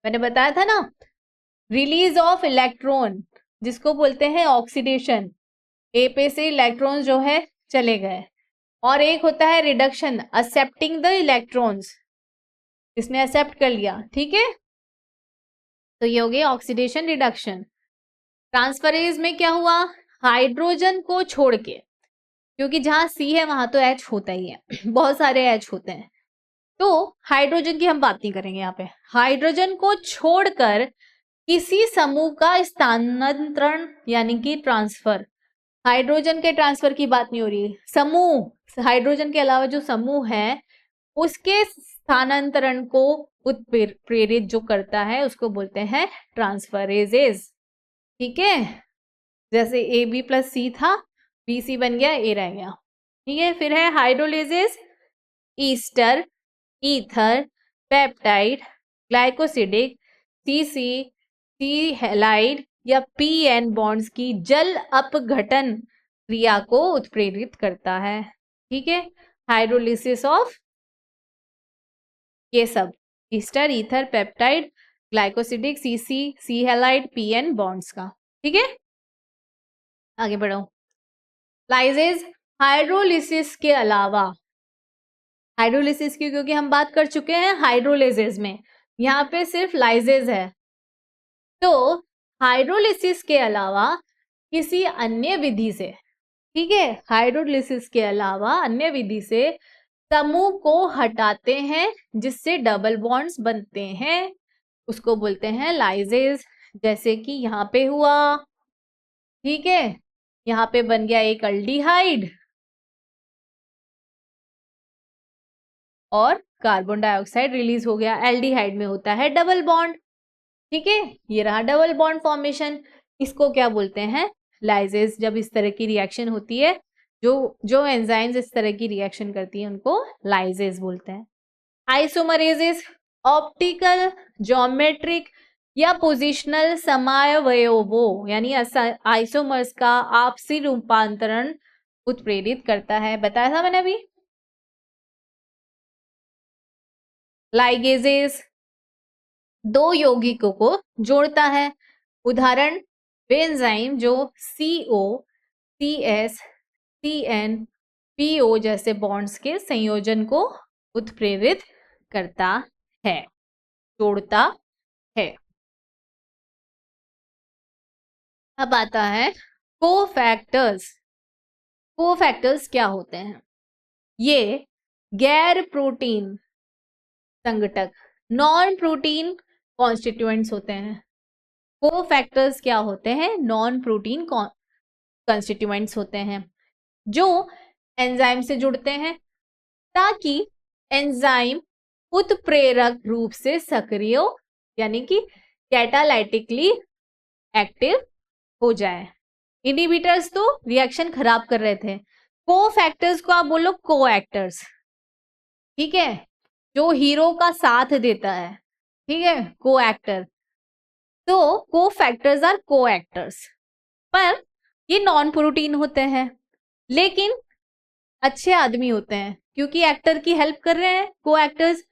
Speaker 1: मैंने बताया था ना, रिलीज ऑफ इलेक्ट्रॉन जिसको बोलते हैं ऑक्सीडेशन, ए पे से इलेक्ट्रॉन्स जो है चले गए, और एक होता है रिडक्शन, एक्सेप्टिंग द इलेक्ट्रॉन्स, इसने एक्सेप्ट कर लिया, ठीक है, तो ये हो गया ऑक्सीडेशन रिडक्शन। ट्रांसफरेज में क्या हुआ, हाइड्रोजन को छोड़ के, क्योंकि जहां सी है वहां तो एच होता ही है बहुत सारे एच होते हैं, तो हाइड्रोजन की हम बात नहीं करेंगे यहाँ पे, हाइड्रोजन को छोड़कर किसी समूह का स्थानांतरण यानी कि ट्रांसफर, हाइड्रोजन के ट्रांसफर की बात नहीं हो रही, समूह, हाइड्रोजन के अलावा जो समूह है उसके स्थानांतरण को उत्प्रेरित जो करता है उसको बोलते हैं ट्रांसफरेजेस, ठीक है, जैसे ए बी प्लस सी था, बी सी बन गया, ए रह गया, ठीक है। फिर है hydrolases, ester, ether, peptide, glycosidic, C C, C halide या पी एन बॉन्ड्स की जल अपघटन क्रिया को उत्प्रेरित करता है, ठीक है, हाइड्रोलिसिस ऑफ ये सब Easter, ether, peptide, glycosidic, C C, C halide, P N bonds का, ठीक है। आगे बढ़ो, लाइजेज, हाइड्रोलिसिस के अलावा, हाइड्रोलिसिस की क्योंकि हम बात कर चुके हैं हाइड्रोलेजेज में, यहाँ पे सिर्फ लाइजेज है, तो हाइड्रोलिसिस के अलावा किसी अन्य विधि से, ठीक है, हाइड्रोलिसिस के अलावा अन्य विधि से समूह को हटाते हैं जिससे डबल बॉन्ड्स बनते हैं, उसको बोलते हैं लाइजेज, जैसे कि यहाँ पे हुआ, ठीक है, यहाँ पे बन गया एक अल्डिहाइड और कार्बन डाइऑक्साइड रिलीज हो गया, एल्डिहाइड में होता है डबल बॉन्ड, ठीक है, ये रहा डबल बॉन्ड फॉर्मेशन, इसको क्या बोलते हैं, लाइजेज। जब इस तरह की रिएक्शन होती है, जो जो एंजाइम्स इस तरह की रिएक्शन करती है उनको लाइजेज बोलते हैं। आइसोमरेजेस, ऑप्टिकल, ज्योमेट्रिक या पोजिशनल समावयवों यानी आइसोमर्स का आपसी रूपांतरण उत्प्रेरित करता है, बताया था मैंने अभी। लाइगेजेस दो यौगिकों को जोड़ता है, उदाहरण वे एंजाइम जो CO, CS, CN, PO जैसे बॉन्ड्स के संयोजन को उत्प्रेरित करता है, जोड़ता है। अब आता है कोफैक्टर्स। कोफैक्टर्स क्या होते हैं, ये गैर प्रोटीन संघटक, नॉन प्रोटीन कॉन्स्टिट्यूएंट्स होते हैं। कोफैक्टर्स क्या होते हैं, नॉन प्रोटीन कॉन्स्टिट्यूएंट्स होते हैं जो एंजाइम से जुड़ते हैं ताकि एंजाइम उत्प्रेरक रूप से सक्रिय यानी कि कैटालाइटिकली एक्टिव हो जाए। इनहिबिटर्स तो रिएक्शन खराब कर रहे थे, कोफैक्टर्स को आप बोलो कोएक्टर्स, ठीक है, जो हीरो का साथ देता है, ठीक है, कोएक्टर, तो कोफैक्टर्स आर कोएक्टर्स, पर ये नॉन प्रोटीन होते हैं लेकिन अच्छे आदमी होते हैं क्योंकि एक्टर की हेल्प कर रहे हैं। कोएक्टर्स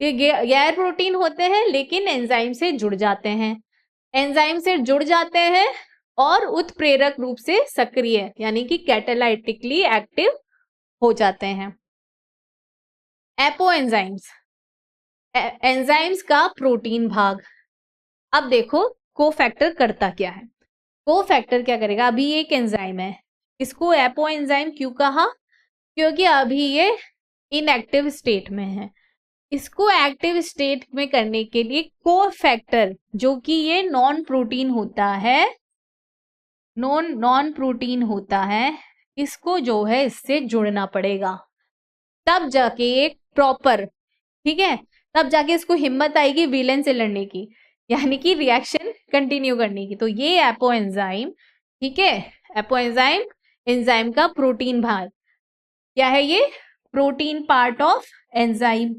Speaker 1: ये गैर प्रोटीन होते हैं लेकिन एंजाइम से जुड़ जाते हैं, एंजाइम से जुड़ जाते हैं और उत्प्रेरक रूप से सक्रिय यानी कि कैटालाइटिकली एक्टिव हो जाते हैं। एपो एंजाइम्स, एंजाइम्स का प्रोटीन भाग। अब देखो कोफैक्टर करता क्या है, कोफैक्टर क्या करेगा, अभी एक एंजाइम है, इसको एपो एंजाइम क्यों कहा, क्योंकि अभी ये इनएक्टिव स्टेट में है, इसको एक्टिव स्टेट में करने के लिए कोफैक्टर जो कि ये नॉन प्रोटीन होता है, नॉन प्रोटीन होता है, इसको जो है इससे जुड़ना पड़ेगा, तब जाके एक प्रॉपर, ठीक है, तब जाके इसको हिम्मत आएगी विलेन से लड़ने की यानी कि रिएक्शन कंटिन्यू करने की। तो ये एपो एंजाइम, ठीक है, एपो एंजाइम एंजाइम का प्रोटीन भाग क्या है, ये protein part of enzyme.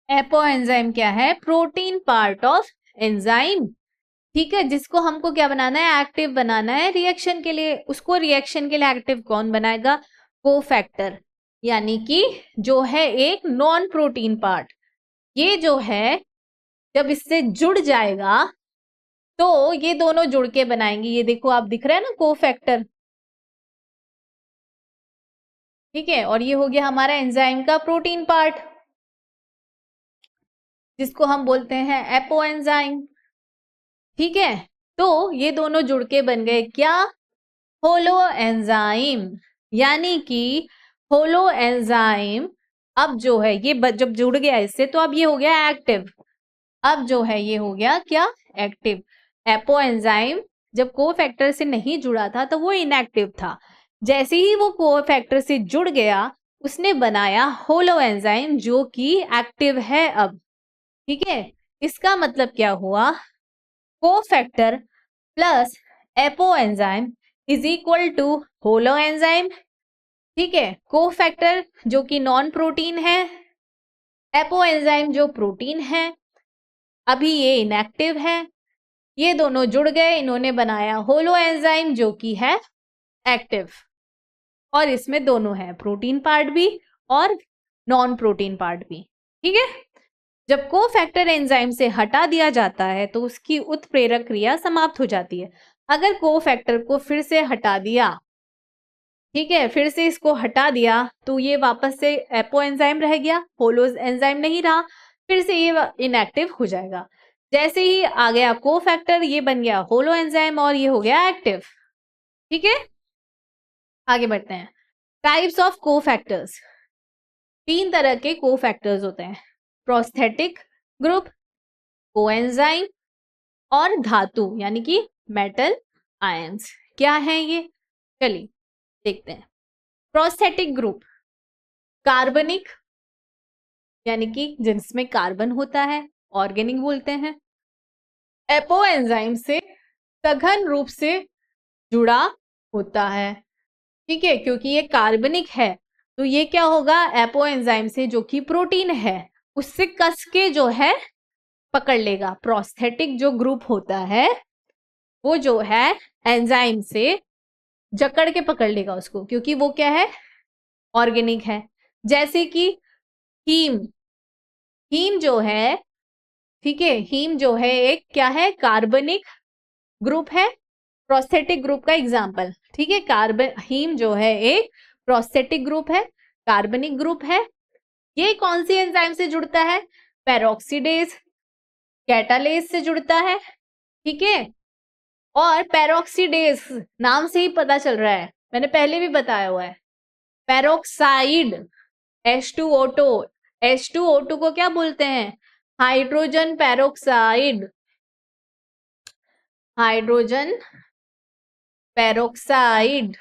Speaker 1: Apo enzyme क्या है, प्रोटीन पार्ट ऑफ एंजाइम, ठीक है, जिसको हमको क्या बनाना है, एक्टिव बनाना है रिएक्शन के लिए। उसको रिएक्शन के लिए एक्टिव कौन बनाएगा, कोफैक्टर, यानी कि जो है एक नॉन प्रोटीन पार्ट। ये जो है जब इससे जुड़ जाएगा तो ये दोनों जुड़ के बनाएंगे, ये देखो आप दिख रहा है ना कोफैक्टर, ठीक है। और ये हो गया हमारा एंजाइम का प्रोटीन पार्ट, जिसको हम बोलते हैं एपो एंजाइम, ठीक है। तो ये दोनों जुड़ के बन गए क्या, होलो एंजाइम, यानी कि होलो एंजाइम अब जो है ये जब जुड़ गया इससे तो अब ये हो गया एक्टिव। अब जो है ये हो गया क्या, एक्टिव। एपो एंजाइम जब कोफैक्टर से नहीं जुड़ा था तो वो इनएक्टिव था। जैसे ही वो कोफैक्टर से जुड़ गया उसने बनाया होलो एंजाइम जो कि एक्टिव है अब, ठीक है। इसका मतलब क्या हुआ, cofactor plus apo enzyme is equal to holo enzyme, ठीक है। कोफैक्टर जो कि नॉन प्रोटीन है, एपो एंजाइम जो प्रोटीन है, अभी ये इनएक्टिव है, ये दोनों जुड़ गए, इन्होंने बनाया होलो एंजाइम जो कि है एक्टिव। और इसमें दोनों है, प्रोटीन पार्ट भी और नॉन प्रोटीन पार्ट भी, ठीक है। जब कोफैक्टर एंजाइम से हटा दिया जाता है तो उसकी उत्प्रेरक क्रिया समाप्त हो जाती है। अगर कोफैक्टर को फिर से हटा दिया, ठीक है, फिर से इसको हटा दिया तो ये वापस से एपो एंजाइम रह गया, होलो एंजाइम नहीं रहा, फिर से ये इनएक्टिव हो जाएगा। जैसे ही आ गया कोफैक्टर ये बन गया होलो एंजाइम और ये हो गया एक्टिव, ठीक है। आगे बढ़ते हैं, टाइप्स ऑफ कोफैक्टर्स। 3 तरह के कोफैक्टर्स होते हैं, प्रोस्थेटिक ग्रुप, कोएंजाइम और धातु यानी कि मेटल आयंस। क्या है ये, चलिए देखते हैं। प्रोस्थेटिक ग्रुप, कार्बनिक यानी कि जिसमें कार्बन होता है, ऑर्गेनिक बोलते हैं। एपो एंजाइम से सघन रूप से जुड़ा होता है, ठीक है, क्योंकि ये कार्बनिक है तो ये क्या होगा, एपो एंजाइम से जो कि प्रोटीन है उससे कस के जो है पकड़ लेगा। प्रोस्थेटिक जो ग्रुप होता है वो जो है एंजाइम से जकड़ के पकड़ लेगा उसको, क्योंकि वो क्या है, ऑर्गेनिक है। जैसे कि हीम, हीम जो है, ठीक है, हीम जो है एक क्या है, कार्बनिक ग्रुप है, प्रोस्थेटिक ग्रुप का एग्जाम्पल, ठीक है। कार्बन हीम जो है एक प्रोस्थेटिक ग्रुप है, कार्बनिक ग्रुप है। ये कौन सी एंजाइम से जुड़ता है, पेरोक्सीडेज कैटालेज से जुड़ता है, ठीक है। और पेरोक्सीडेज नाम से ही पता चल रहा है, मैंने पहले भी बताया हुआ है, पेरोक्साइड H2O2, H2O2 को क्या बोलते हैं, हाइड्रोजन पेरोक्साइड, हाइड्रोजन पेरोक्साइड,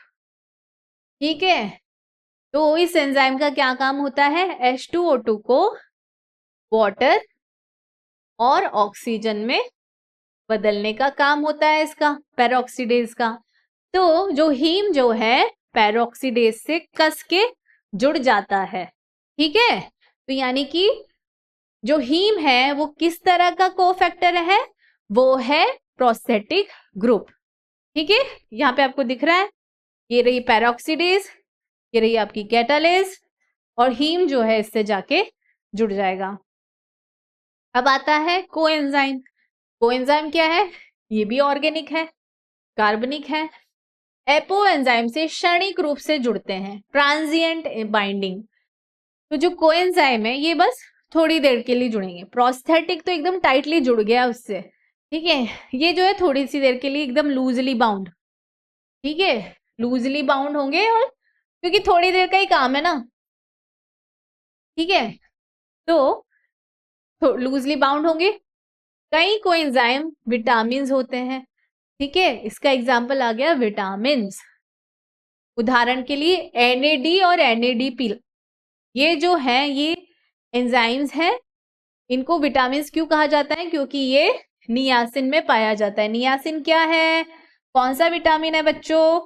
Speaker 1: ठीक है। तो इस एंजाइम का क्या काम होता है, H2O2 को वाटर और ऑक्सीजन में बदलने का काम होता है इसका, पेरोक्सीडेज का। तो जो हीम जो है पेरोक्सीडेज से कस के जुड़ जाता है, ठीक है। तो यानी कि जो हीम है वो किस तरह का कोफैक्टर है, वो है प्रोस्थेटिक ग्रुप, ठीक है। यहाँ पे आपको दिख रहा है, ये रही पेरोक्सीडेज, ये रही आपकी कैटालेज, और हीम जो है इससे जाके जुड़ जाएगा। अब आता है कोएंजाइम। कोएंजाइम क्या है, ये भी ऑर्गेनिक है, कार्बनिक है। एपो एंजाइम से क्षणिक रूप से जुड़ते हैं, ट्रांजिएंट बाइंडिंग। तो जो कोएंजाइम है ये बस थोड़ी देर के लिए जुड़ेंगे, प्रोस्थेटिक तो एकदम टाइटली जुड़ गया उससे, ठीक है। ये जो है थोड़ी सी देर के लिए एकदम लूजली बाउंड, ठीक है, लूजली बाउंड होंगे, और क्योंकि थोड़ी देर का ही काम है ना, ठीक है, तो लूजली बाउंड होंगे। कई कोएंजाइम विटामिन होते हैं, ठीक है, इसका एग्जाम्पल आ गया विटामिन। उदाहरण के लिए NAD और NADP, ये जो है ये एंजाइम्स हैं, इनको विटामिन क्यों कहा जाता है, क्योंकि ये नियासिन में पाया जाता है। नियासिन क्या है, कौन सा विटामिन है बच्चों,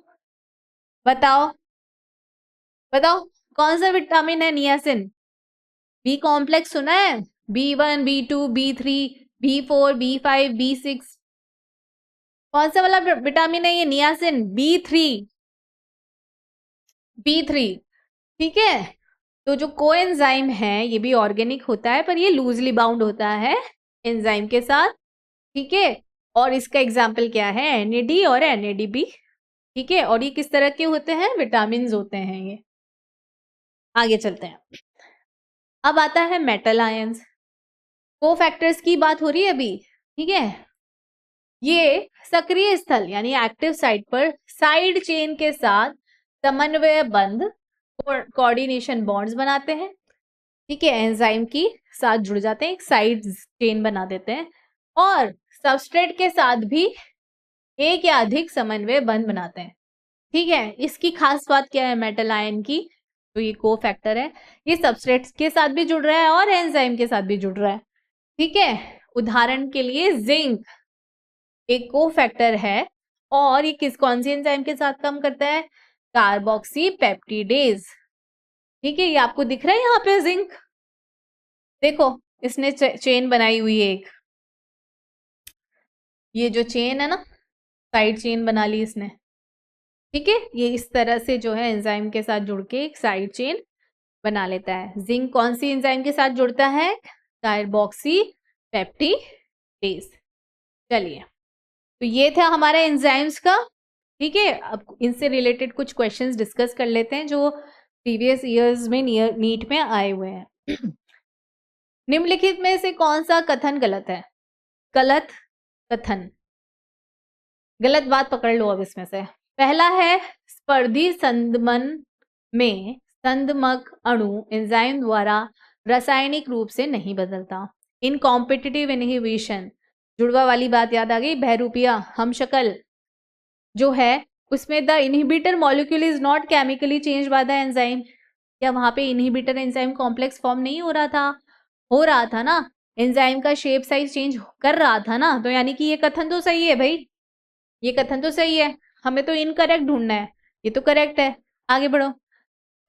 Speaker 1: बताओ बताओ, कौन सा विटामिन है नियासिन, बी कॉम्प्लेक्स सुना है, B1 B2 B3 B4 B5 B6, कौन सा वाला विटामिन है ये? Niacin, B3। B3, ठीक है। तो जो कोएंजाइम है ये भी ऑर्गेनिक होता है, पर ये लूजली बाउंड होता है एंजाइम के साथ, ठीक है। और इसका एग्जाम्पल क्या है? NAD और NADB, ठीक है। और ये किस तरह के होते हैं? विटामिन होते हैं ये। आगे चलते हैं। अब आता है मेटल आयंस। कोफैक्टर्स की बात हो रही है अभी, ठीक है। ये सक्रिय स्थल यानी एक्टिव साइट पर साइड चेन के साथ समन्वय बंध कोऑर्डिनेशन बॉन्ड्स बनाते हैं, ठीक है। एंजाइम की साथ जुड़ जाते हैं, एक साइड चेन बना देते हैं, और सबस्ट्रेट के साथ भी एक या अधिक समन्वय बंध बनाते हैं, ठीक है। इसकी खास बात क्या है मेटल आयन की? तो ये कोफैक्टर है, ये सबस्ट्रेट के साथ भी जुड़ रहा है और एंजाइम के साथ भी जुड़ रहा है, ठीक है। उदाहरण के लिए जिंक एक कोफैक्टर है, और ये कौन सी एंजाइम के साथ काम करता है? कार्बोक्सी पेप्टिडेज, ठीक है। ये आपको दिख रहा है यहाँ पे जिंक, देखो इसने चेन बनाई हुई है एक, ये जो चेन है ना, साइड चेन बना ली इसने, ठीक है। ये इस तरह से जो है एंजाइम के साथ जुड़ के एक साइड चेन बना लेता है। जिंक कौन सी एंजाइम के साथ जुड़ता है? Carboxy peptidase. चलिए, तो ये था हमारा एंजाइम्स का, ठीक है। अब इनसे रिलेटेड कुछ क्वेश्चंस डिस्कस कर लेते हैं जो प्रीवियस ईयर्स में नीट में आए हुए हैं। निम्नलिखित में से कौन सा कथन गलत है? गलत कथन, गलत बात पकड़ लो अब इसमें से। पहला है स्पर्धी संदमन में संदमक अणु एंजाइम द्वारा रासायनिक रूप से नहीं बदलता। इन कॉम्पिटिटिव इनहिबिशन, जुड़वा वाली बात याद आ गई, बहरूपिया हम शक्ल जो है उसमें the inhibitor molecule is not chemically change by the enzyme. क्या वहां पे इनहिबिटर एंजाइम कॉम्प्लेक्स फॉर्म नहीं हो रहा था? हो रहा था ना, एंजाइम का शेप साइज चेंज कर रहा था ना, तो यानी कि ये कथन तो सही है भाई, ये कथन तो सही है। हमें तो इनकरेक्ट ढूंढना है, ये तो करेक्ट है। आगे बढ़ो।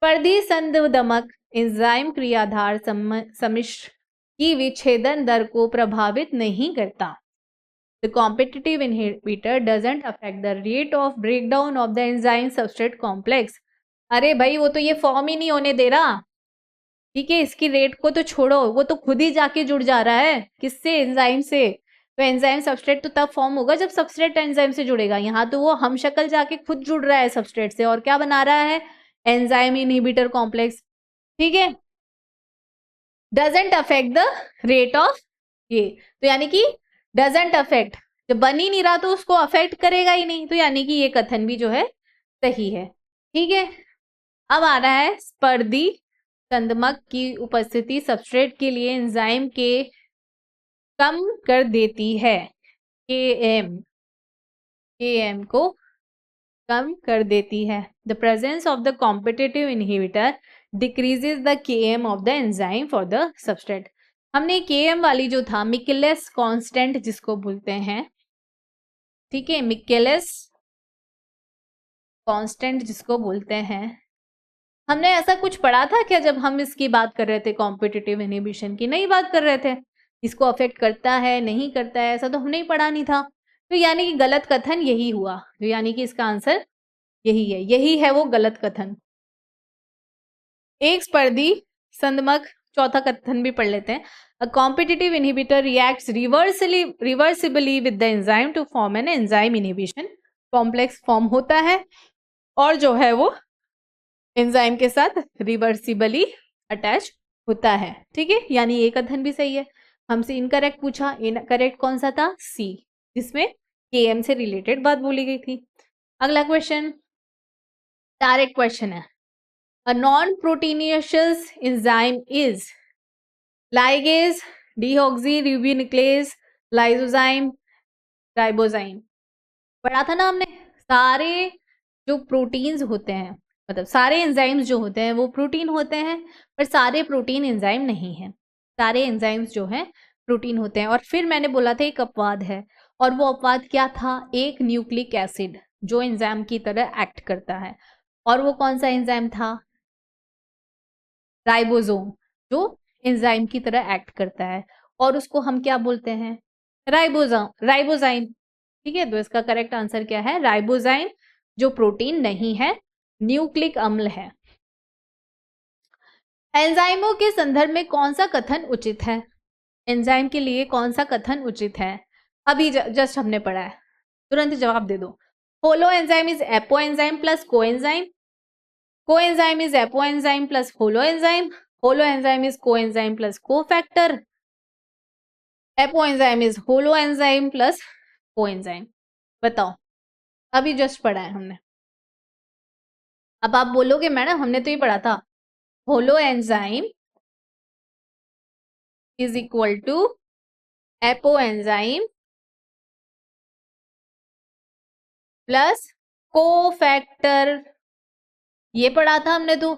Speaker 1: पर्दी संदमक एंजाइम क्रियाधार सम्मिश्र की विच्छेदन दर को प्रभावित नहीं करता। The competitive inhibitor doesn't affect the rate of breakdown of the enzyme substrate complex. अरे भाई वो तो ये फॉर्म ही नहीं होने दे रहा, ठीक है। इसकी रेट को तो छोड़ो, वो तो खुद ही जाके जुड़ जा रहा है, किससे? एंजाइम से। तो एंजाइम सबस्ट्रेट तो तब फॉर्म होगा जब सबस्ट्रेट एंजाइम से जुड़ेगा। यहाँ तो वो हम शक्ल जाके खुद जुड़ रहा है सबस्ट्रेट से, और क्या बना रहा है? एंजाइम इनहिबिटर कॉम्प्लेक्स, ठीक है। Doesn't affect the rate of ये, तो यानी कि डजेंट अफेक्ट, जब बन ही नहीं रहा तो उसको अफेक्ट करेगा ही नहीं, तो यानी कि ये कथन भी जो है सही है, ठीक है। अब आ रहा है स्पर्धी संदमक की उपस्थिति सबस्ट्रेट के लिए एंजाइम के कम कर देती है। Km को कम कर देती है। The presence of the competitive inhibitor decreases the Km of the enzyme for the substrate. हमने Km वाली जो था मिकेलिस कांस्टेंट जिसको बोलते हैं, ठीक है, मिकेलिस कांस्टेंट जिसको बोलते हैं, हमने ऐसा कुछ पढ़ा था क्या जब हम इसकी बात कर रहे थे? कॉम्पिटिटिव इनहिबिशन की नहीं बात कर रहे थे, इसको अफेक्ट करता है नहीं करता है ऐसा तो हमने ही पढ़ा नहीं था। तो यानी कि गलत कथन यही हुआ, तो यानी कि इसका आंसर यही है वो गलत कथन। एक स्पर्धी संदमक, चौथा कथन भी पढ़ लेते हैं। A competitive inhibitor reacts reversibly with the enzyme to form an enzyme inhibition complex form होता है, और जो है वो एंजाइम के साथ रिवर्सिबली अटैच होता है, ठीक है। यानी ये कथन भी सही है। हमसे इनकरेक्ट पूछा, इनकरेक्ट कौन सा था? सी, जिसमें Km से रिलेटेड बात बोली गई थी। अगला क्वेश्चन डायरेक्ट क्वेश्चन है। A non proteinaceous enzyme is ligase, deoxyribonuclease, lysozyme, ribozyme. पढ़ा था ना हमने। सारे जो प्रोटीन्स होते हैं, मतलब सारे एंजाइम्स जो होते हैं वो प्रोटीन होते हैं, पर सारे प्रोटीन एंजाइम नहीं है। सारे एंजाइम्स जो हैं प्रोटीन होते हैं। और फिर मैंने बोला था एक अपवाद है, और वो अपवाद क्या था? एक न्यूक्लिक एसिड जो एंजाइम की तरह एक्ट करता है, और वो कौन सा एंजाइम था? राइबोसोम, जो एंजाइम की तरह एक्ट करता है, और उसको हम क्या बोलते हैं? राइबोजाइम, ठीक है, तो इसका करेक्ट आंसर क्या है? राइबोजाइम, जो प्रोटीन नहीं है, न्यूक्लिक अम्ल है। एंजाइमों के संदर्भ में कौन सा कथन उचित है? एंजाइम के लिए कौन सा कथन उचित है? अभी जस्ट हमने पढ़ा है, तुरंत जवाब दे दो। होलो enzyme is apo enzyme plus को एंजाइम, को enzyme is apo enzyme plus holo enzyme, hollow enzyme is को एंजाइम प्लस को factor, apo enzyme is holo enzyme plus को एंजाइम। बताओ, अभी जस्ट पढ़ा है हमने। अब आप बोलोगे मैडम हमने तो ये पढ़ा था, holo enzyme is equal to apo enzyme plus cofactor, ये पढ़ा था हमने तो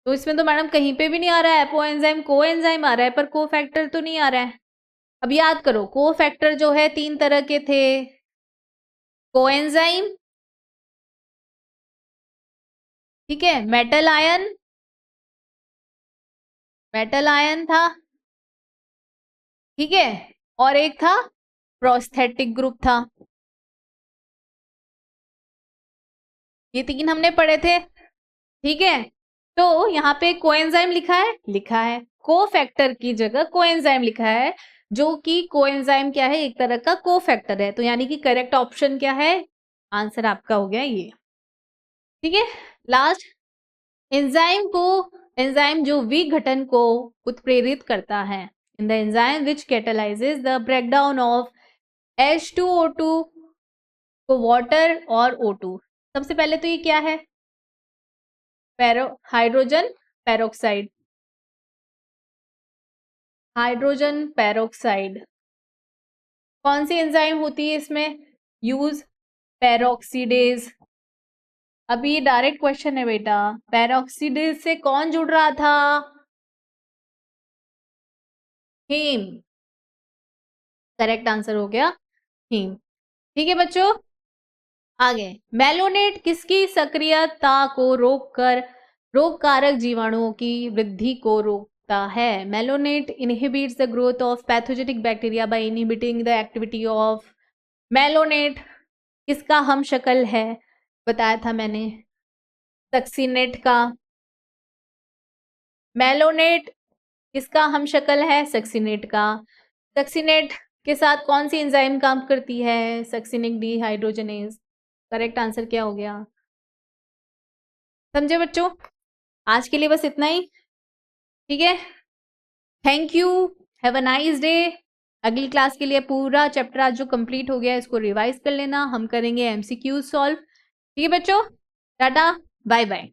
Speaker 1: इसमें तो मैडम कहीं पे भी नहीं आ रहा है एपो एंजाइम को एंजाइम आ रहा है, पर को फैक्टर तो नहीं आ रहा है। अब याद करो, को फैक्टर जो है 3 तरह के थे, को एंजाइम, ठीक है, मेटल आयन था, ठीक है, और एक था प्रोस्थेटिक ग्रुप था। ये 3 हमने पढ़े थे, ठीक है। तो यहाँ पे कोएंजाइम लिखा है, को फैक्टर की जगह कोएंजाइम लिखा है, जो कि कोएंजाइम क्या है? एक तरह का को फैक्टर है। तो यानी कि करेक्ट ऑप्शन क्या है? आंसर आपका हो गया ये, ठीक है। लास्ट, एंजाइम जो विघटन को उत्प्रेरित करता है, in the enzyme which catalyses the breakdown of H2O2 को वाटर और O2। सबसे पहले तो ये क्या है? Hydrogen peroxide, hydrogen peroxide. कौन सी एंजाइम होती है इसमें यूज? पेरोक्सीडेज। अभी डायरेक्ट क्वेश्चन है बेटा, पेरोक्सीडेज से कौन जुड़ रहा था? हीम। करेक्ट आंसर हो गया हीम, ठीक है बच्चों। आगे, मेलोनेट किसकी सक्रियता को रोककर रोगकारक जीवाणुओं की वृद्धि को रोकता है? Malonate inhibits the growth of pathogenic bacteria by inhibiting the activity of malonate. किसका हम शक्ल है? बताया था मैंने, सक्सिनेट का। मेलोनेट किसका हम शक्ल है? सक्सिनेट का। सक्सिनेट के साथ कौन सी एंजाइम काम करती है? Succinic dehydrogenase. करेक्ट आंसर क्या हो गया? समझे बच्चों? आज के लिए बस इतना ही, ठीक है। Thank you, have a nice day. अगली क्लास के लिए पूरा चैप्टर आज जो कंप्लीट हो गया इसको रिवाइज कर लेना, हम करेंगे एमसीक्यू सॉल्व, ठीक है बच्चों। टाटा, बाय बाय।